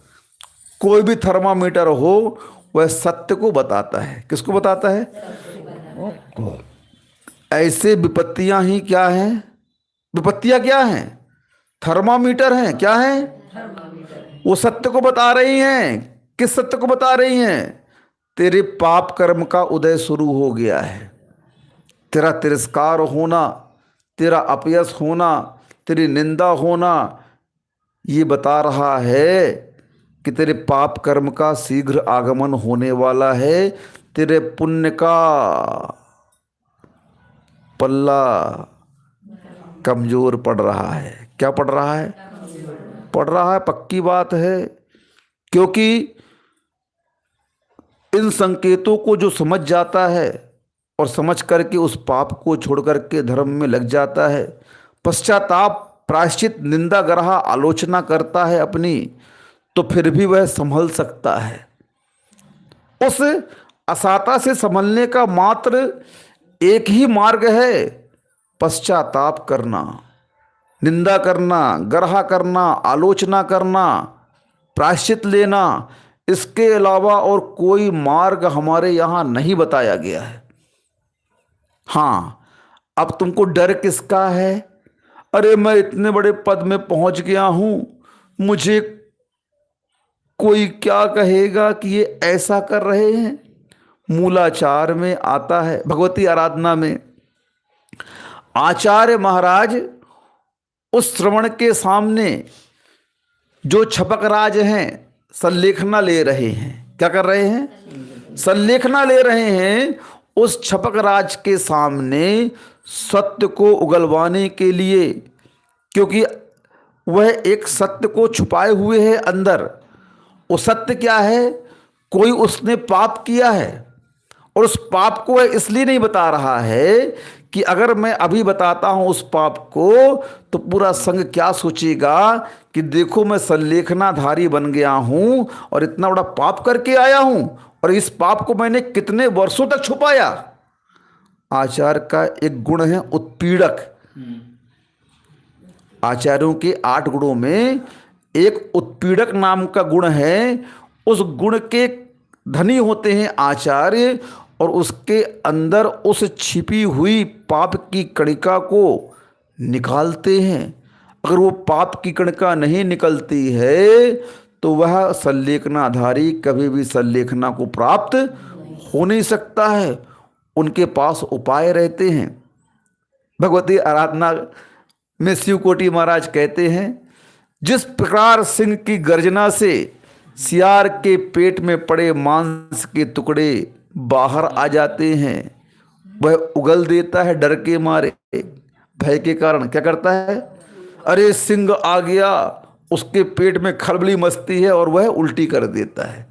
कोई भी थर्मामीटर हो, वह सत्य को बताता है। किसको बताता है? ऐसे विपत्तियां ही क्या हैं? विपत्तियां क्या हैं? थर्मामीटर हैं। क्या हैं? वो सत्य को बता रही हैं। किस सत्य को बता रही हैं? तेरे पाप कर्म का उदय शुरू हो गया है। तेरा तिरस्कार होना, तेरा अपयश होना, तेरी निंदा होना, ये बता रहा है कि तेरे पाप कर्म का शीघ्र आगमन होने वाला है। तेरे पुण्य का पल्ला कमजोर पड़ रहा है। क्या पड़ रहा है? पड़ रहा है, पक्की बात है। क्योंकि इन संकेतों को जो समझ जाता है और समझ करके उस पाप को छोड़ करके धर्म में लग जाता है, पश्चाताप, प्रायश्चित, निंदा, ग्रहा, आलोचना करता है अपनी, तो फिर भी वह संभल सकता है। उस असाता से संभलने का मात्र एक ही मार्ग है, पश्चाताप करना, निंदा करना, ग्रहा करना, आलोचना करना, प्रायश्चित लेना। इसके अलावा और कोई मार्ग हमारे यहाँ नहीं बताया गया है। हाँ, अब तुमको डर किसका है? अरे मैं इतने बड़े पद में पहुंच गया हूं, मुझे कोई क्या कहेगा कि ये ऐसा कर रहे हैं। मूलाचार में आता है, भगवती आराधना में, आचार्य महाराज उस श्रवण के सामने जो छपक राज हैं संलेखना ले रहे हैं। क्या कर रहे हैं? संलेखना ले रहे हैं। उस छपक राज के सामने सत्य को उगलवाने के लिए, क्योंकि वह एक सत्य को छुपाए हुए है अंदर। वो सत्य क्या है? कोई उसने पाप किया है, और उस पाप को वह इसलिए नहीं बता रहा है कि अगर मैं अभी बताता हूं उस पाप को तो पूरा संघ क्या सोचेगा कि देखो मैं संलेखनाधारी बन गया हूं और इतना बड़ा पाप करके आया हूं, और इस पाप को मैंने कितने वर्षों तक छुपाया। आचार्य का एक गुण है उत्पीड़क। आचार्यों के 8 गुणों में एक उत्पीड़क नाम का गुण है। उस गुण के धनी होते हैं आचार्य, और उसके अंदर उस छिपी हुई पाप की कणिका को निकालते हैं। अगर वो पाप की कणिका नहीं निकलती है तो वह संलेखनाधारी कभी भी संलेखना को प्राप्त हो नहीं सकता है। उनके पास उपाय रहते हैं। भगवती आराधना में शिवकोटि महाराज कहते हैं, जिस प्रकार सिंह की गर्जना से सियार के पेट में पड़े मांस के टुकड़े बाहर आ जाते हैं, वह उगल देता है डर के मारे, भय के कारण। क्या करता है? अरे सिंह आ गया, उसके पेट में खलबली मचती है और वह उल्टी कर देता है।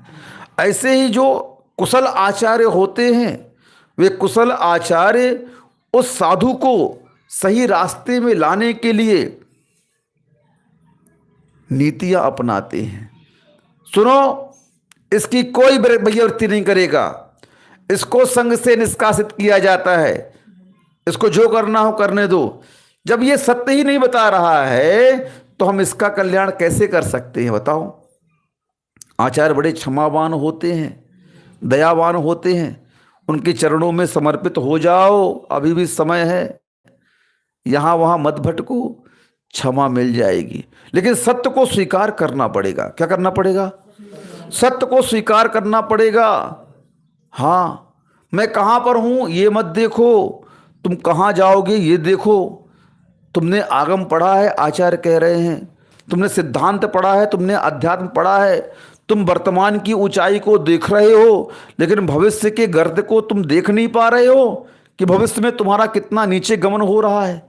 ऐसे ही जो कुशल आचार्य होते हैं, वे कुशल आचार्य उस साधु को सही रास्ते में लाने के लिए नीतियां अपनाते हैं। सुनो, इसकी कोई वैयावृत्ति नहीं करेगा, इसको संग से निष्कासित किया जाता है, इसको जो करना हो करने दो। जब ये सत्य ही नहीं बता रहा है तो हम इसका कल्याण कैसे कर सकते हैं बताओ। आचार्य बड़े क्षमावान होते हैं, दयावान होते हैं, उनके चरणों में समर्पित हो जाओ, अभी भी समय है, यहां वहां मत भटको, क्षमा मिल जाएगी। लेकिन सत्य को स्वीकार करना पड़ेगा। क्या करना पड़ेगा? सत्य को स्वीकार करना पड़ेगा। हाँ, मैं कहां पर हूं ये मत देखो, तुम कहां जाओगे ये देखो। तुमने आगम पढ़ा है, आचार्य कह रहे हैं, तुमने सिद्धांत पढ़ा है, तुमने अध्यात्म पढ़ा है, तुम वर्तमान की ऊंचाई को देख रहे हो, लेकिन भविष्य के गर्त को तुम देख नहीं पा रहे हो कि भविष्य में तुम्हारा कितना नीचे गमन हो रहा है।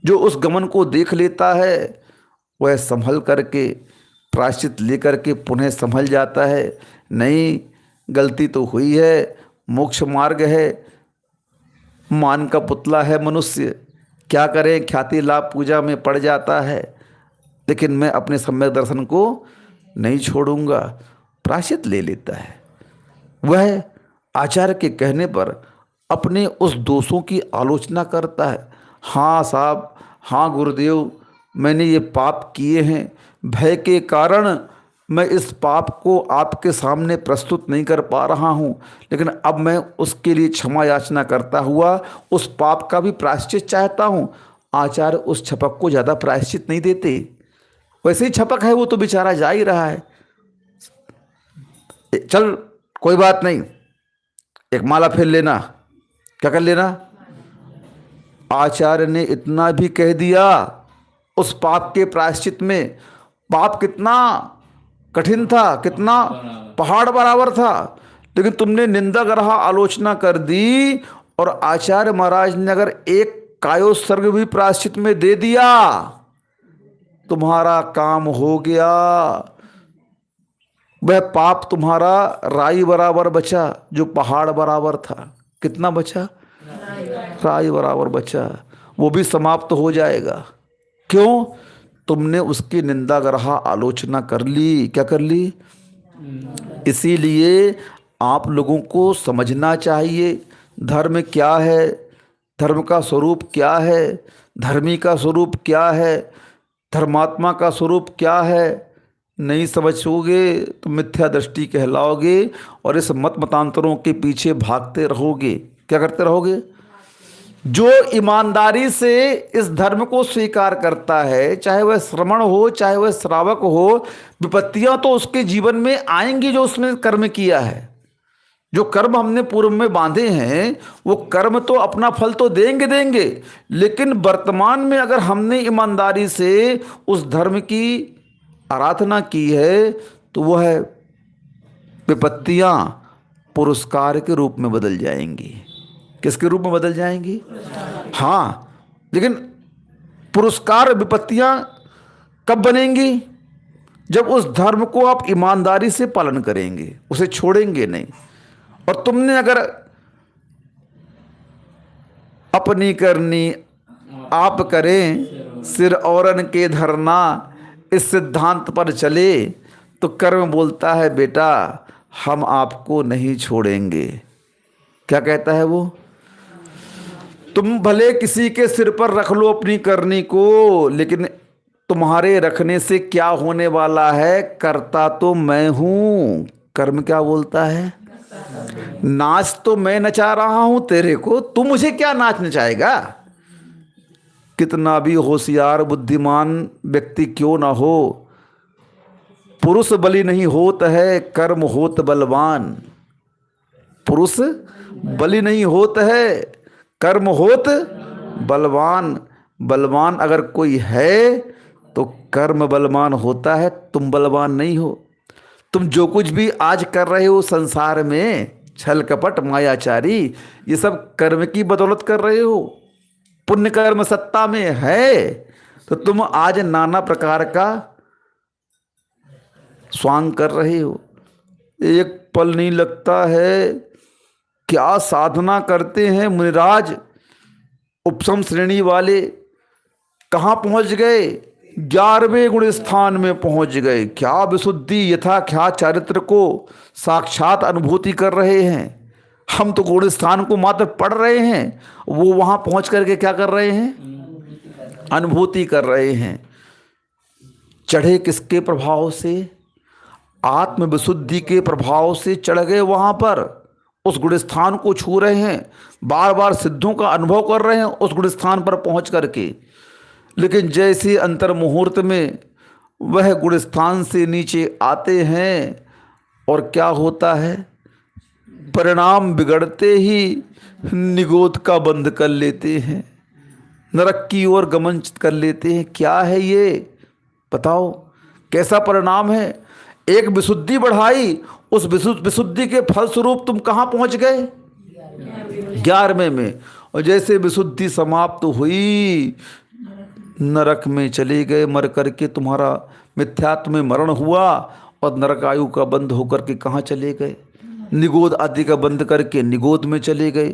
जो उस गमन को देख लेता है वह संभल करके, प्रायश्चित लेकर के पुनः संभल जाता है। नहीं, गलती तो हुई है, मोक्ष मार्ग है, मान का पुतला है मनुष्य, क्या करें, ख्याति लाभ पूजा में पड़ जाता है, लेकिन मैं अपने सम्यक दर्शन को नहीं छोड़ूंगा, प्रायश्चित ले लेता है। वह आचार्य के कहने पर अपने उस दोषों की आलोचना करता है। हाँ साहब, हाँ गुरुदेव, मैंने ये पाप किए हैं, भय के कारण मैं इस पाप को आपके सामने प्रस्तुत नहीं कर पा रहा हूँ, लेकिन अब मैं उसके लिए क्षमा याचना करता हुआ उस पाप का भी प्रायश्चित चाहता हूँ। आचार्य उस छपक को ज़्यादा प्रायश्चित नहीं देते, वैसे ही छपक है, वो तो बेचारा जा ही रहा है, चल कोई बात नहीं, एक माला फेर लेना। क्या कर लेना? आचार्य ने इतना भी कह दिया उस पाप के प्रायश्चित में। पाप कितना कठिन था, कितना पहाड़ बराबर था, लेकिन तुमने निंदा ग्रह आलोचना कर दी, और आचार्य महाराज ने अगर एक कायोत्सर्ग भी प्रायश्चित में दे दिया, तुम्हारा काम हो गया। वह पाप तुम्हारा राई बराबर बचा जो पहाड़ बराबर था। कितना बचा? राई बराबर बचा, वो भी समाप्त हो जाएगा। क्यों? तुमने उसकी निंदा ग्रह आलोचना कर ली। क्या कर ली? इसीलिए आप लोगों को समझना चाहिए धर्म क्या है, धर्म का स्वरूप क्या है, धर्मी का स्वरूप क्या है, धर्मात्मा का स्वरूप क्या है। नहीं समझोगे तो मिथ्या दृष्टि कहलाओगे और इस मत मतांतरों के पीछे भागते रहोगे। क्या करते रहोगे? जो ईमानदारी से इस धर्म को स्वीकार करता है, चाहे वह श्रमण हो चाहे वह श्रावक हो, विपत्तियां तो उसके जीवन में आएंगी जो उसने कर्म किया है। जो कर्म हमने पूर्व में बांधे हैं वो कर्म तो अपना फल तो देंगे, लेकिन वर्तमान में अगर हमने ईमानदारी से उस धर्म की आराधना की है तो वह विपत्तियां पुरस्कार के रूप में बदल जाएंगी। किसके रूप में बदल जाएंगी? हाँ, लेकिन पुरस्कार विपत्तियां कब बनेंगी? जब उस धर्म को आप ईमानदारी से पालन करेंगे, उसे छोड़ेंगे नहीं। और तुमने अगर अपनी करनी आप करें, सिर औरन के धरना, इस सिद्धांत पर चले तो कर्म बोलता है बेटा हम आपको नहीं छोड़ेंगे। क्या कहता है वो? तुम भले किसी के सिर पर रख लो अपनी करनी को, लेकिन तुम्हारे रखने से क्या होने वाला है? करता तो मैं हूं। कर्म क्या बोलता है? नाच तो मैं नचा रहा हूं तेरे को, तू मुझे क्या नाच नचाएगा? कितना भी होशियार बुद्धिमान व्यक्ति क्यों ना हो, पुरुष बलि नहीं होत है, कर्म होत बलवान। पुरुष बलि नहीं होत है, कर्म होत बलवान। बलवान अगर कोई है तो कर्म बलवान होता है, तुम बलवान नहीं हो। तुम जो कुछ भी आज कर रहे हो संसार में, छल कपट मायाचारी, ये सब कर्म की बदौलत कर रहे हो। पुण्य कर्म सत्ता में है तो तुम आज नाना प्रकार का स्वांग कर रहे हो। एक पल नहीं लगता है, क्या साधना करते हैं मुनिराज उपसम श्रेणी वाले। कहाँ पहुंच गए? 11वें गुण स्थान में पहुंच गए। क्या विशुद्धि यथा क्या चारित्र को साक्षात अनुभूति कर रहे हैं। हम तो गुणस्थान को मात्र पढ़ रहे हैं, वो वहां पहुंच करके क्या कर रहे हैं? अनुभूति कर रहे हैं। चढ़े किसके प्रभाव से? आत्म विशुद्धि के प्रभाव से चढ़ गए वहां पर, उस गुणस्थान को छू रहे हैं, बार बार सिद्धों का अनुभव कर रहे हैं उस गुणस्थान पर पहुंच करके। लेकिन जैसे अंतर मुहूर्त में वह गुणस्थान से नीचे आते हैं और क्या होता है? परिणाम बिगड़ते ही निगोद का बंद कर लेते हैं, नरक की ओर गमन कर लेते हैं। क्या है ये? बताओ कैसा परिणाम है? एक विशुद्धि बढ़ाई, उस विशुद्धि के फलस्वरूप तुम कहाँ पहुंच गए? 11वें में। और जैसे विशुद्धि समाप्त हुई, नरक में चले गए, मर करके तुम्हारा मिथ्यात्व में मरण हुआ और नरक आयु का बंद होकर के कहाँ चले गए? निगोद आदि का बंद करके निगोद में चले गए।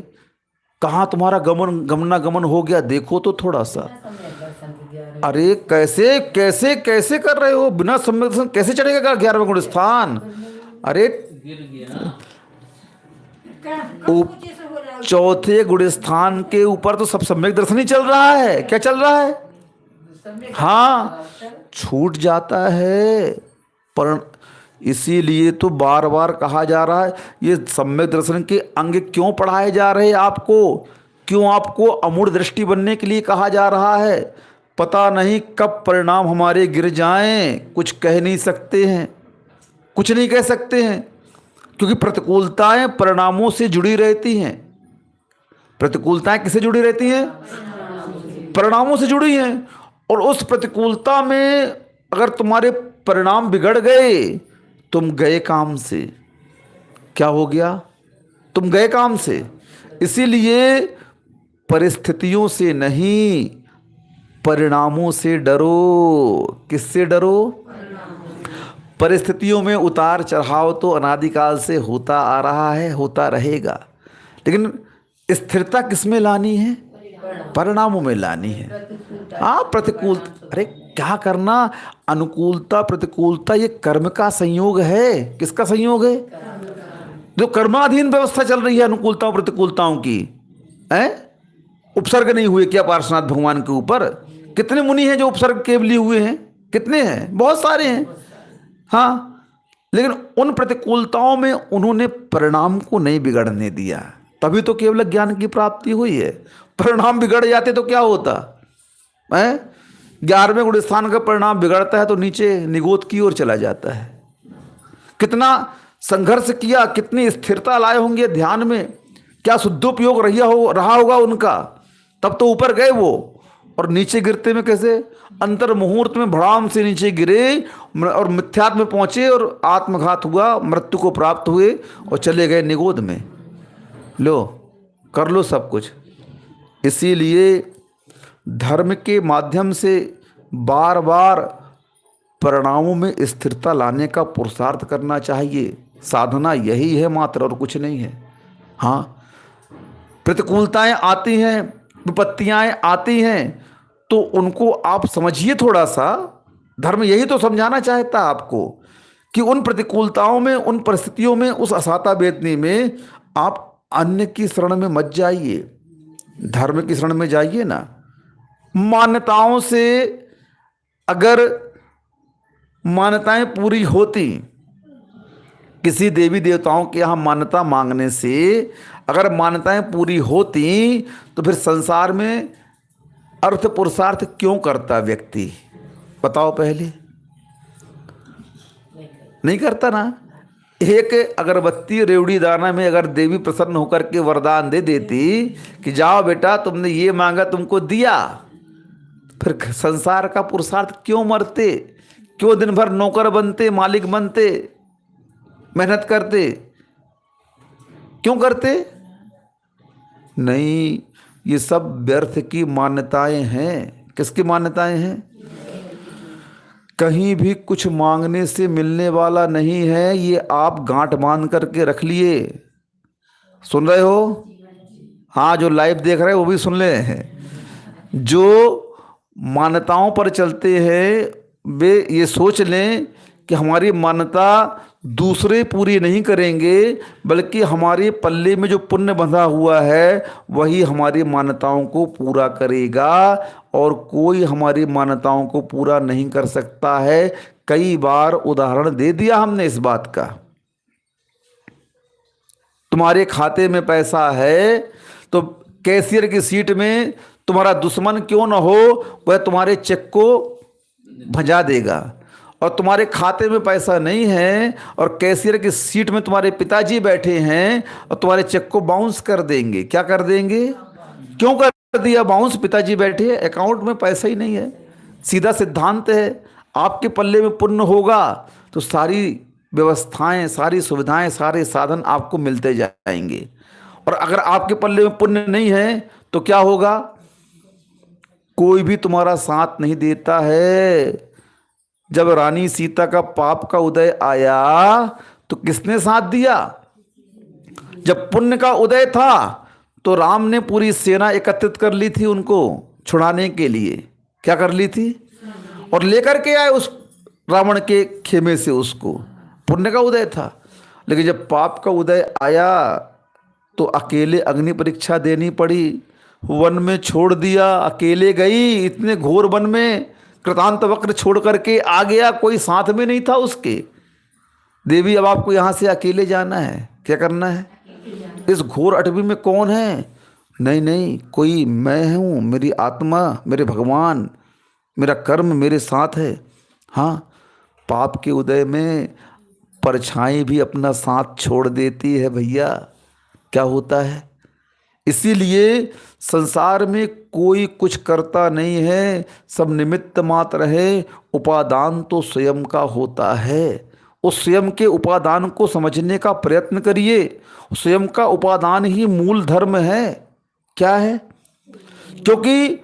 कहाँ तुम्हारा गमनागमन हो गया? देखो तो थोड़ा सा। अरे कैसे कैसे कैसे कर रहे हो? बिना सम्यक दर्शन कैसे चढ़ेगा 11वां गुण स्थान? अरे गिर गया। चौथे गुण स्थान के ऊपर तो सब सम्यक दर्शन ही चल रहा है। क्या चल रहा है? हाँ, छूट जाता है। पर इसीलिए तो बार बार कहा जा रहा है, ये सम्यक दर्शन के अंग क्यों पढ़ाए जा रहे हैं आपको? क्यों आपको अमूढ़ दृष्टि बनने के लिए कहा जा रहा है? पता नहीं कब परिणाम हमारे गिर जाएं, कुछ कह नहीं सकते हैं, कुछ नहीं कह सकते हैं, क्योंकि प्रतिकूलताएं परिणामों से जुड़ी रहती हैं। प्रतिकूलताएं किससे जुड़ी रहती हैं? परिणामों से जुड़ी हैं। और उस प्रतिकूलता में अगर तुम्हारे परिणाम बिगड़ गए, तुम गए काम से। क्या हो गया? तुम गए काम से। इसीलिए परिस्थितियों से नहीं, परिणामों से डरो। किससे डरो? परिस्थितियों में उतार चढ़ाव तो अनादिकाल से होता आ रहा है, होता रहेगा, लेकिन स्थिरता किसमें लानी है? परिणामों में लानी है। हाँ, प्रतिकूल, अरे क्या करना? अनुकूलता प्रतिकूलता ये कर्म का संयोग है। किसका संयोग है? जो कर्माधीन व्यवस्था चल रही है अनुकूलताओं प्रतिकूलताओं की है। उपसर्ग नहीं हुए क्या पार्श्वनाथ भगवान के ऊपर? कितने मुनि हैं जो उपसर्ग के लिए हुए हैं? कितने हैं? बहुत सारे हैं। हाँ, लेकिन उन प्रतिकूलताओं में उन्होंने परिणाम को नहीं बिगड़ने दिया, तभी तो केवल ज्ञान की प्राप्ति हुई है। परिणाम बिगड़ जाते तो क्या होता है? 11वें गुण स्थान का परिणाम बिगड़ता है तो नीचे निगोद की ओर चला जाता है। कितना संघर्ष किया, कितनी स्थिरता लाए होंगे ध्यान में, क्या शुद्धोपयोग रहा होगा उनका, तब तो ऊपर गए वो। और नीचे गिरते में कैसे? अंतर मुहूर्त में भड़ाम से नीचे गिरे और मिथ्यात्व में पहुंचे और आत्मघात हुआ, मृत्यु को प्राप्त हुए और चले गए निगोद में। लो, कर लो सब कुछ। इसीलिए धर्म के माध्यम से बार बार परिणामों में स्थिरता लाने का पुरुषार्थ करना चाहिए। साधना यही है मात्र, और कुछ नहीं है। हाँ, प्रतिकूलताएं आती हैं, विपत्तियां आती हैं, तो उनको आप समझिए थोड़ा सा। धर्म यही तो समझाना चाहता है आपको कि उन प्रतिकूलताओं में, उन परिस्थितियों में, उस असाता बेदनी में आप अन्य की शरण में मत जाइए, धर्म की शरण में जाइए ना। मान्यताओं से अगर मान्यताएं पूरी होती, किसी देवी देवताओं के यहाँ मान्यता मांगने से अगर मान्यताएं पूरी होती, तो फिर संसार में अर्थ पुरुषार्थ क्यों करता व्यक्ति? बताओ पहले। नहीं करता ना। एक अगरबत्ती रेवड़ी दाना में अगर देवी प्रसन्न होकर के वरदान दे देती कि जाओ बेटा तुमने ये मांगा तुमको दिया, फिर संसार का पुरुषार्थ क्यों मरते? क्यों दिन भर नौकर बनते, मालिक बनते, मेहनत करते? क्यों करते? नहीं, ये सब व्यर्थ की मान्यताएं हैं। किसकी मान्यताएं हैं? कहीं भी कुछ मांगने से मिलने वाला नहीं है, ये आप गांठ बांध करके रख लिए। सुन रहे हो? हाँ, जो लाइव देख रहे हैं वो भी सुन ले हैं। जो मान्यताओं पर चलते हैं वे ये सोच लें कि हमारी मान्यता दूसरे पूरी नहीं करेंगे, बल्कि हमारे पल्ले में जो पुण्य बंधा हुआ है वही हमारी मान्यताओं को पूरा करेगा, और कोई हमारी मान्यताओं को पूरा नहीं कर सकता है। कई बार उदाहरण दे दिया हमने इस बात का। तुम्हारे खाते में पैसा है तो कैशियर की सीट में तुम्हारा दुश्मन क्यों ना हो, वह तुम्हारे चेक को भजा देगा। और तुम्हारे खाते में पैसा नहीं है और कैशियर की सीट में तुम्हारे पिताजी बैठे हैं और तुम्हारे चेक को बाउंस कर देंगे। क्या कर देंगे? क्यों कर दिया बाउंस? पिताजी बैठे, अकाउंट में पैसा ही नहीं है। सीधा सिद्धांत है, आपके पल्ले में पुण्य होगा तो सारी व्यवस्थाएं, सारी सुविधाएं, सारे साधन आपको मिलते जाएंगे। और अगर आपके पल्ले में पुण्य नहीं है तो क्या होगा? कोई भी तुम्हारा साथ नहीं देता है। जब रानी सीता का पाप का उदय आया तो किसने साथ दिया? जब पुण्य का उदय था तो राम ने पूरी सेना एकत्रित कर ली थी उनको छुड़ाने के लिए। क्या कर ली थी? और लेकर के आए उस रावण के खेमे से उसको। पुण्य का उदय था। लेकिन जब पाप का उदय आया तो अकेले अग्नि परीक्षा देनी पड़ी। वन में छोड़ दिया, अकेले गई, इतने घोर वन में कृतांत वक्र छोड़ करके आ गया, कोई साथ में नहीं था उसके। देवी अब आपको यहाँ से अकेले जाना है, क्या करना है? इस घोर अटवी में कौन है? नहीं नहीं, कोई मैं हूँ, मेरी आत्मा, मेरे भगवान, मेरा कर्म मेरे साथ है। हाँ, पाप के उदय में परछाई भी अपना साथ छोड़ देती है भैया। क्या होता है? इसीलिए संसार में कोई कुछ करता नहीं है, सब निमित्त मात्र है। उपादान तो स्वयं का होता है। उस स्वयं के उपादान को समझने का प्रयत्न करिए। स्वयं का उपादान ही मूल धर्म है। क्या है? क्योंकि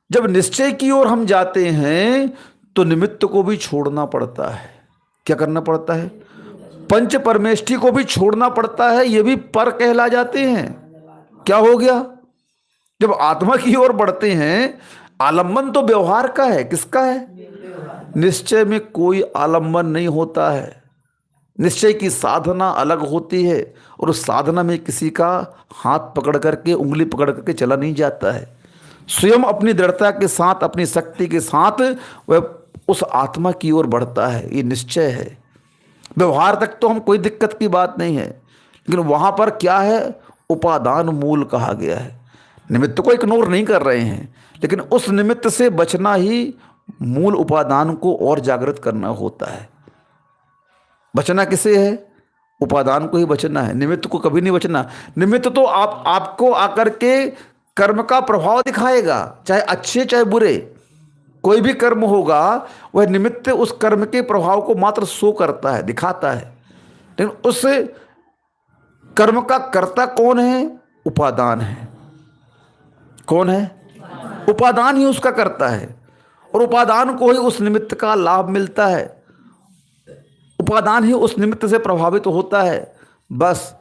जब निश्चय की ओर हम जाते हैं तो निमित्त को भी छोड़ना पड़ता है। क्या करना पड़ता है? पंच परमेष्ठी को भी छोड़ना पड़ता है। ये भी पर कहला जाते हैं। क्या हो गया? जब आत्मा की ओर बढ़ते हैं, आलंबन तो व्यवहार का है। किसका है? निश्चय में कोई आलंबन नहीं होता है। निश्चय की साधना अलग होती है, और उस साधना में किसी का हाथ पकड़ करके, उंगली पकड़ करके चला नहीं जाता है। स्वयं अपनी दृढ़ता के साथ, अपनी शक्ति के साथ वह उस आत्मा की ओर बढ़ता है। ये निश्चय है। व्यवहार तक तो हम कोई दिक्कत की बात नहीं है, लेकिन वहाँ पर क्या है? उपादान मूल कहा गया है। निमित्त को इग्नोर नहीं कर रहे हैं, लेकिन उस निमित्त से बचना ही मूल उपादान को और जागृत करना होता है। बचना किसे है? उपादान को ही बचना है, निमित्त को कभी नहीं बचना। निमित्त तो आपको आकर के कर्म का प्रभाव दिखाएगा, चाहे अच्छे चाहे बुरे। कोई भी कर्म होगा वह निमित्त उस कर्म के प्रभाव को मात्र शो करता है, दिखाता है। लेकिन उस कर्म का कर्ता कौन है? उपादान है। कौन है? उपादान ही उसका करता है, और उपादान को ही उस निमित्त का लाभ मिलता है। उपादान ही उस निमित्त से प्रभावित होता है। बस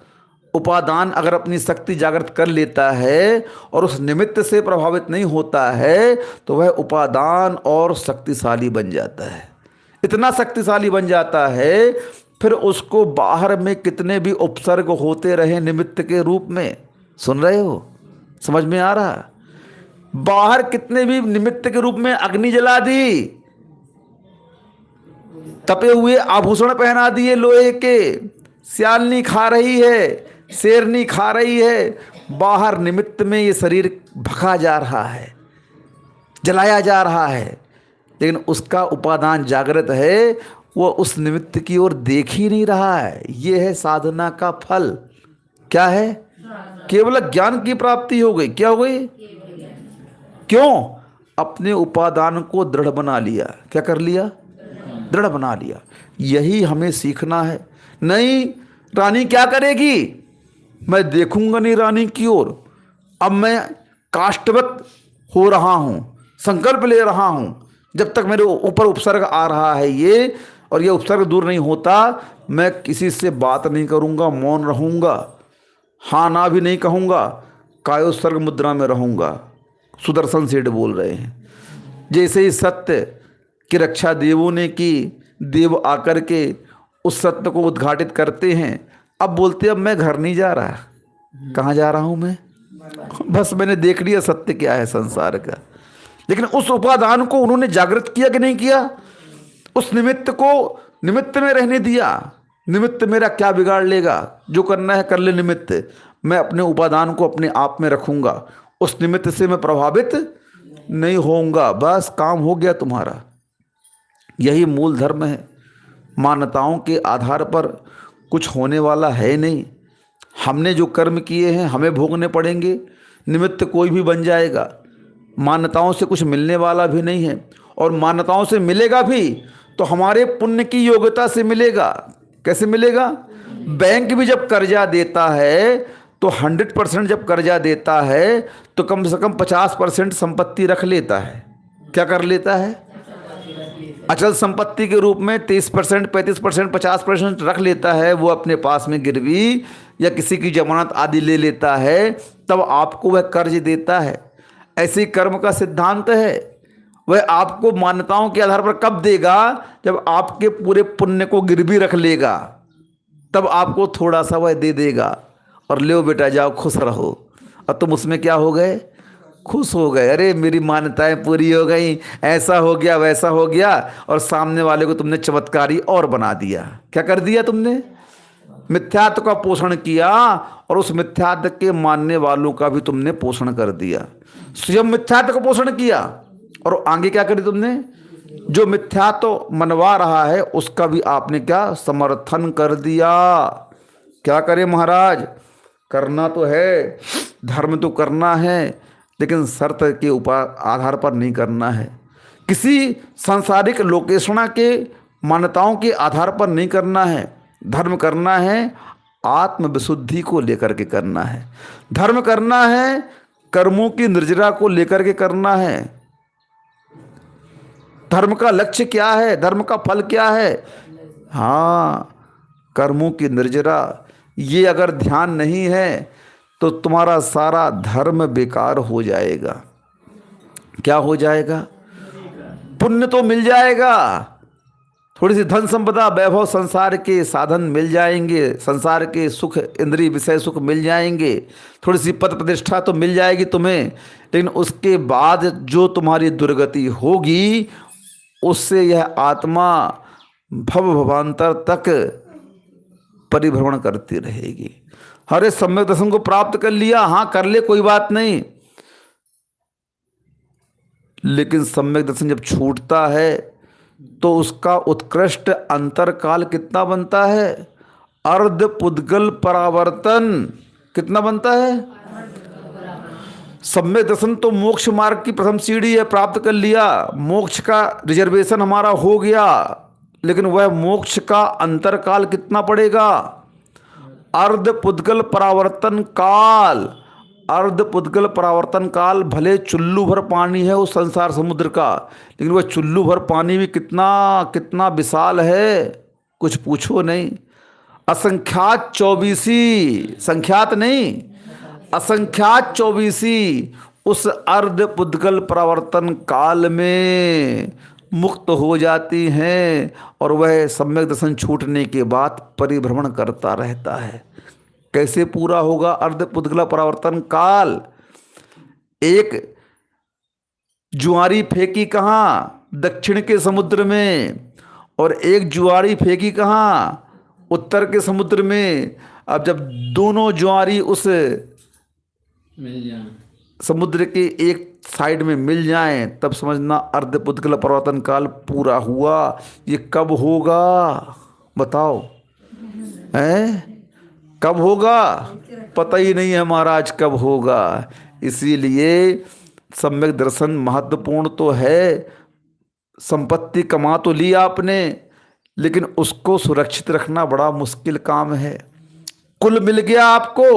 उपादान अगर अपनी शक्ति जागृत कर लेता है और उस निमित्त से प्रभावित नहीं होता है तो वह उपादान और शक्तिशाली बन जाता है। इतना शक्तिशाली बन जाता है, फिर उसको बाहर में कितने भी उपसर्ग होते रहे निमित्त के रूप में। सुन रहे हो? समझ में आ रहा? बाहर कितने भी निमित्त के रूप में अग्नि जला दी, तपे हुए आभूषण पहना दिए लोहे के, सियालनी खा रही है, शेरनी खा रही है, बाहर निमित्त में ये शरीर भखा जा रहा है, जलाया जा रहा है, लेकिन उसका उपादान जागृत है। वो उस निमित्त की ओर देख ही नहीं रहा है। ये है साधना का फल। क्या है? केवल ज्ञान की प्राप्ति हो गई। क्या हो गई? क्यों? अपने उपादान को दृढ़ बना लिया। क्या कर लिया? दृढ़ बना लिया। यही हमें सीखना है। नहीं, रानी क्या करेगी मैं देखूंगा नहीं रानी की ओर। अब मैं काष्ठवत हो रहा हूं, संकल्प ले रहा हूं, जब तक मेरे ऊपर उपसर्ग आ रहा है ये, और ये उपसर्ग दूर नहीं होता, मैं किसी से बात नहीं करूंगा, मौन रहूंगा, हाँ ना भी नहीं कहूंगा, कायोत्सर्ग मुद्रा में रहूंगा। सुदर्शन सेठ बोल रहे हैं। जैसे ही सत्य की रक्षा देवों ने की, देव आकर के उस सत्य को उद्घाटित करते हैं। अब बोलते अब मैं घर नहीं जा रहा। कहाँ जा रहा हूँ मैं? बस मैंने देख लिया सत्य क्या है संसार का। लेकिन उस उपादान को उन्होंने जागृत किया कि नहीं किया? उस निमित्त को निमित्त में रहने दिया। निमित्त मेरा क्या बिगाड़ लेगा? जो करना है कर ले निमित्त। मैं अपने उपादान को अपने आप में रखूंगा, उस निमित्त से मैं प्रभावित नहीं होऊंगा। बस काम हो गया तुम्हारा। यही मूल धर्म है। मान्यताओं के आधार पर कुछ होने वाला है नहीं। हमने जो कर्म किए हैं हमें भोगने पड़ेंगे। निमित्त कोई भी बन जाएगा। मान्यताओं से कुछ मिलने वाला भी नहीं है, और मान्यताओं से मिलेगा भी तो हमारे पुण्य की योग्यता से मिलेगा। कैसे मिलेगा? बैंक भी जब कर्जा देता है तो 100% जब कर्जा देता है तो कम से कम 50% संपत्ति रख लेता है। क्या कर लेता है? अचल संपत्ति के रूप में 30%, 35%, 50% रख लेता है। वो अपने पास में गिरवी या किसी की जमानत आदि ले लेता है, तब आपको वह कर्ज देता है। ऐसे ही कर्म का सिद्धांत है। वह आपको मान्यताओं के आधार पर कब देगा? जब आपके पूरे पुण्य को गिरवी रख लेगा, तब आपको थोड़ा सा वह दे देगा और ले बेटा जाओ खुश रहो। और तुम उसमें क्या हो गए? खुश हो गए। अरे मेरी मान्यताएं पूरी हो गई, ऐसा हो गया वैसा हो गया। और सामने वाले को तुमने चमत्कारी और बना दिया। क्या कर दिया तुमने? मिथ्यात्व का पोषण किया, और उस मिथ्यात्व के मानने वालों का भी तुमने पोषण कर दिया। स्वयं मिथ्यात्व का पोषण किया और आगे क्या करी तुमने? जो मिथ्यात्व मनवा रहा है उसका भी आपने क्या? समर्थन कर दिया। क्या करे महाराज? करना तो है, धर्म तो करना है, लेकिन शर्त के ऊपर आधार पर नहीं करना है। किसी सांसारिक लोकेशना के मान्यताओं के आधार पर नहीं करना है। धर्म करना है आत्मविशुद्धि को लेकर के करना है। धर्म करना है कर्मों की निर्जरा को लेकर के करना है। धर्म का लक्ष्य क्या है? धर्म का फल क्या है? हाँ, कर्मों की निर्जरा। ये अगर ध्यान नहीं है तो तुम्हारा सारा धर्म बेकार हो जाएगा। क्या हो जाएगा? पुण्य तो मिल जाएगा, थोड़ी सी धन संपदा वैभव संसार के साधन मिल जाएंगे, संसार के सुख इंद्रिय विषय सुख मिल जाएंगे, थोड़ी सी पद प्रतिष्ठा तो मिल जाएगी तुम्हें। लेकिन उसके बाद जो तुम्हारी दुर्गति होगी उससे यह आत्मा भव भवांतर तक परिभ्रमण करती रहेगी। अरे सम्यक दर्शन को प्राप्त कर लिया, हाँ कर ले, कोई बात नहीं। लेकिन सम्यक दर्शन जब छूटता है तो उसका उत्कृष्ट अंतरकाल कितना बनता है? अर्ध पुद्गल परावर्तन कितना बनता है? सम्यक दर्शन तो मोक्ष मार्ग की प्रथम सीढ़ी है, प्राप्त कर लिया, मोक्ष का रिजर्वेशन हमारा हो गया। लेकिन वह मोक्ष का अंतरकाल कितना पड़ेगा? अर्ध पुद्गल परावर्तन काल। अर्ध पुद्गल परावर्तन काल भले चुल्लू भर पानी है उस संसार समुद्र का, लेकिन वह चुल्लू भर पानी भी कितना कितना विशाल है, कुछ पूछो नहीं। असंख्यात चौबीसी, संख्यात नहीं, असंख्यात चौबीसी उस अर्ध पुद्गल परावर्तन काल में मुक्त हो जाती हैं, और वह सम्यक दर्शन छूटने के बाद परिभ्रमण करता रहता है। कैसे पूरा होगा अर्ध पुद्गल परावर्तन काल? एक जुआरी फेंकी कहाँ? दक्षिण के समुद्र में, और एक जुआरी फेंकी कहाँ? उत्तर के समुद्र में। अब जब दोनों जुआरी उस मिल जाए, समुद्र के एक साइड में मिल जाएं, तब समझना अर्ध पुद्गल परावर्तन काल पूरा हुआ। ये कब होगा बताओ? हैं? कब होगा? पता ही नहीं है महाराज कब होगा। इसीलिए सम्यक दर्शन महत्वपूर्ण तो है। संपत्ति कमा तो ली आपने, लेकिन उसको सुरक्षित रखना बड़ा मुश्किल काम है। कुल मिल गया आपको,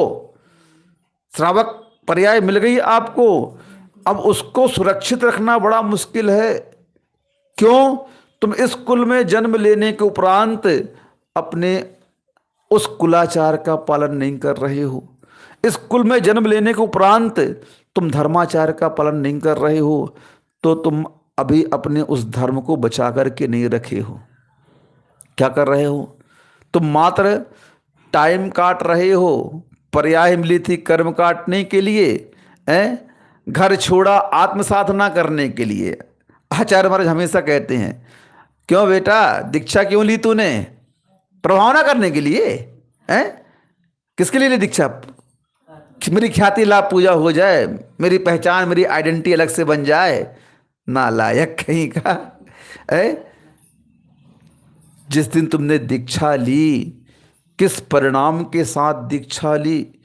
श्रावक पर्याय मिल गई आपको, अब उसको सुरक्षित रखना बड़ा मुश्किल है। क्यों? तुम इस कुल में जन्म लेने के उपरांत अपने उस कुलाचार का पालन नहीं कर रहे हो। इस कुल में जन्म लेने के उपरांत तुम धर्माचार का पालन नहीं कर रहे हो, तो तुम अभी अपने उस धर्म को बचा करके नहीं रखे हो। क्या कर रहे हो? तुम मात्र टाइम काट रहे हो। पर्याय मिली थी कर्म काटने के लिए, घर छोड़ा आत्म साधना करने के लिए। आचार्य महाराज हमेशा कहते हैं, क्यों बेटा दीक्षा क्यों ली तूने? प्रभावना करने के लिए? हैं? किसके लिए ली दीक्षा? कि मेरी ख्याति लाभ पूजा हो जाए, मेरी पहचान, मेरी आइडेंटिटी अलग से बन जाए। नालायक कहीं का है। जिस दिन तुमने दीक्षा ली, किस परिणाम के साथ दीक्षा ली,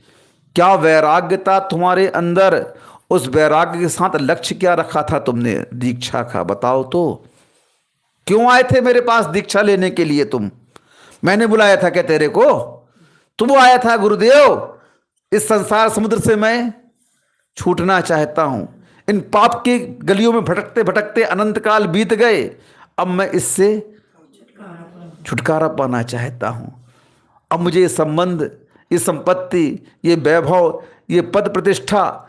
क्या वैराग्यता तुम्हारे अंदर, उस वैराग्य के साथ लक्ष्य क्या रखा था तुमने दीक्षा का? बताओ तो। क्यों आए थे मेरे पास दीक्षा लेने के लिए तुम? मैंने बुलाया था क्या तेरे को? तुम आया था गुरुदेव, इस संसार समुद्र से मैं छूटना चाहता हूं। इन पाप की गलियों में भटकते भटकते अनंत काल बीत गए, अब मैं इससे छुटकारा पाना चाहता हूं। अब मुझे ये संबंध, ये संपत्ति, ये वैभव, ये पद प्रतिष्ठा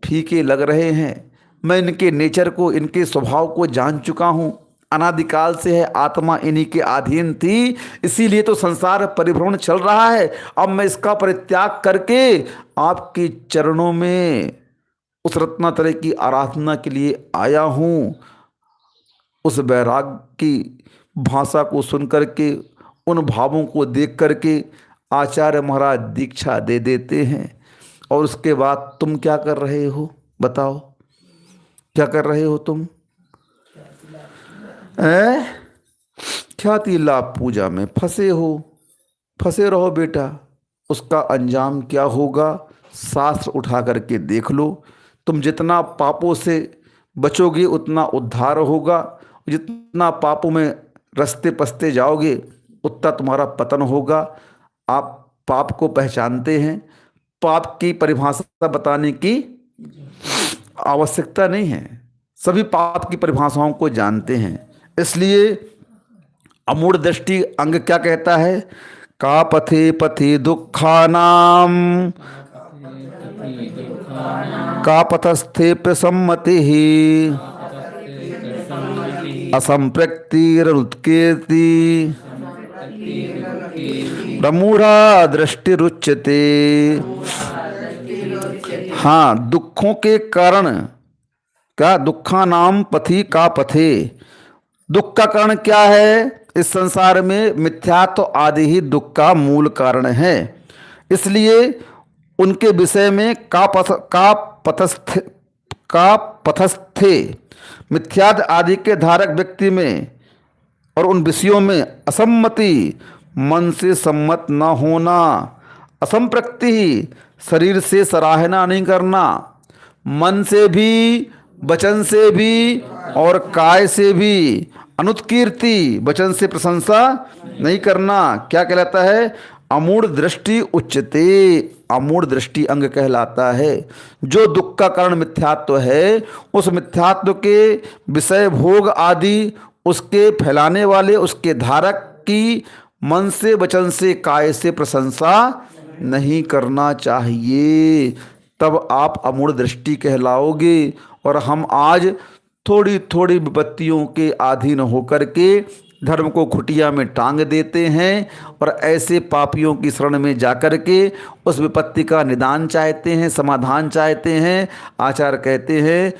फीके लग रहे हैं। मैं इनके नेचर को, इनके स्वभाव को जान चुका हूं। अनादिकाल से है आत्मा इन्हीं के अधीन थी, इसीलिए तो संसार परिभ्रमण चल रहा है। अब मैं इसका परित्याग करके आपके चरणों में उस रत्नात्रय की आराधना के लिए आया हूँ। उस वैराग्य की भाषा को सुन करके, उन भावों को देख करके आचार्य महाराज दीक्षा दे देते हैं। और उसके बाद तुम क्या कर रहे हो? बताओ, क्या कर रहे हो तुम? ख्याति लाभ पूजा में फंसे हो। फंसे रहो बेटा। उसका अंजाम क्या होगा, शास्त्र उठा करके देख लो। तुम जितना पापों से बचोगे उतना उद्धार होगा, जितना पापों में रस्ते पसते जाओगे उतना तुम्हारा पतन होगा। आप पाप को पहचानते हैं, पाप की परिभाषा बताने की आवश्यकता नहीं है, सभी पाप की परिभाषाओं को जानते हैं। इसलिए अमूढ़ दृष्टि अंग क्या कहता है? का पथे पथे दुखानाम, का पथस्थे प्रसम्मति, असंप्रक्तिरुत्कीर्ति, प्रमूढ़ा दृष्टिरुच्यते। हाँ, दुखों के कारण क्या? दुखानाम पथि का पथे। दुख का कारण क्या है? इस संसार में मिथ्यात्व आदि ही दुख का मूल कारण है। इसलिए उनके विषय में का पथस्थे, मिथ्यात्व आदि के धारक व्यक्ति में और उन विषयों में असम्मति, मन से सम्मत न होना, असंप्रक्ति, शरीर से सराहना नहीं करना, मन से भी, वचन से भी और काय से भी, अनुत्कीर्ति, वचन से प्रशंसा नहीं करना। क्या कहलाता है? अमूढ़ दृष्टि उच्चते। अमूढ़ दृष्टि अंग कहलाता है। जो दुख का कारण मिथ्यात्व है, उस मिथ्यात्व के विषय भोग आदि उसके फैलाने वाले, उसके धारक की मन से, वचन से, काय से प्रशंसा नहीं करना चाहिए। तब आप अमूढ़ दृष्टि कहलाओगे। और हम आज थोड़ी थोड़ी विपत्तियों के अधीन होकर के धर्म को खुटिया में टांग देते हैं और ऐसे पापियों की शरण में जाकर के उस विपत्ति का निदान चाहते हैं, समाधान चाहते हैं। आचार्य कहते हैं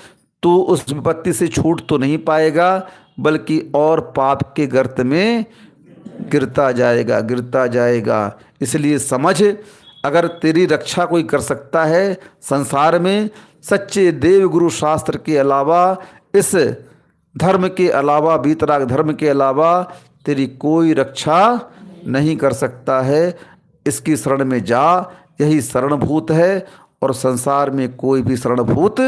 तू उस विपत्ति से छूट तो नहीं पाएगा, बल्कि और पाप के गर्त में गिरता जाएगा, गिरता जाएगा। इसलिए समझ, अगर तेरी रक्षा कोई कर सकता है संसार में, सच्चे देव गुरु शास्त्र के अलावा, इस धर्म के अलावा, वीतराग धर्म के अलावा तेरी कोई रक्षा नहीं कर सकता है। इसकी शरण में जा, यही शरणभूत है और संसार में कोई भी शरणभूत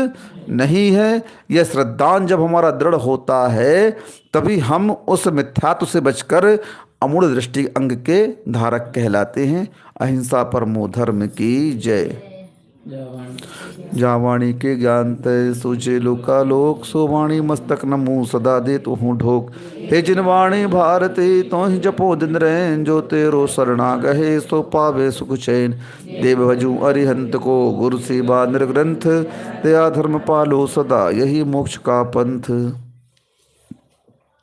नहीं है। यह श्रद्धांजलि जब हमारा दृढ़ होता है तभी हम उस मिथ्यात्व से बचकर अमूढ़ दृष्टि अंग के धारक कहलाते हैं। अहिंसा परमो धर्म की जय। जावाणी के ज्ञान तय सोचे लोका लोक, सो वाणी मस्तक नमो सदा दे तो हूँ ढोक। हे जिनवाणी भारती तो ही जपो दिन रैन, जो तेरो शरणा गहे सो पावे सुख चैन। देव भजू अरिहंत को गुरु सेवा निर्ग्रंथ, दया धर्म पालो सदा यही मोक्ष का पंथ।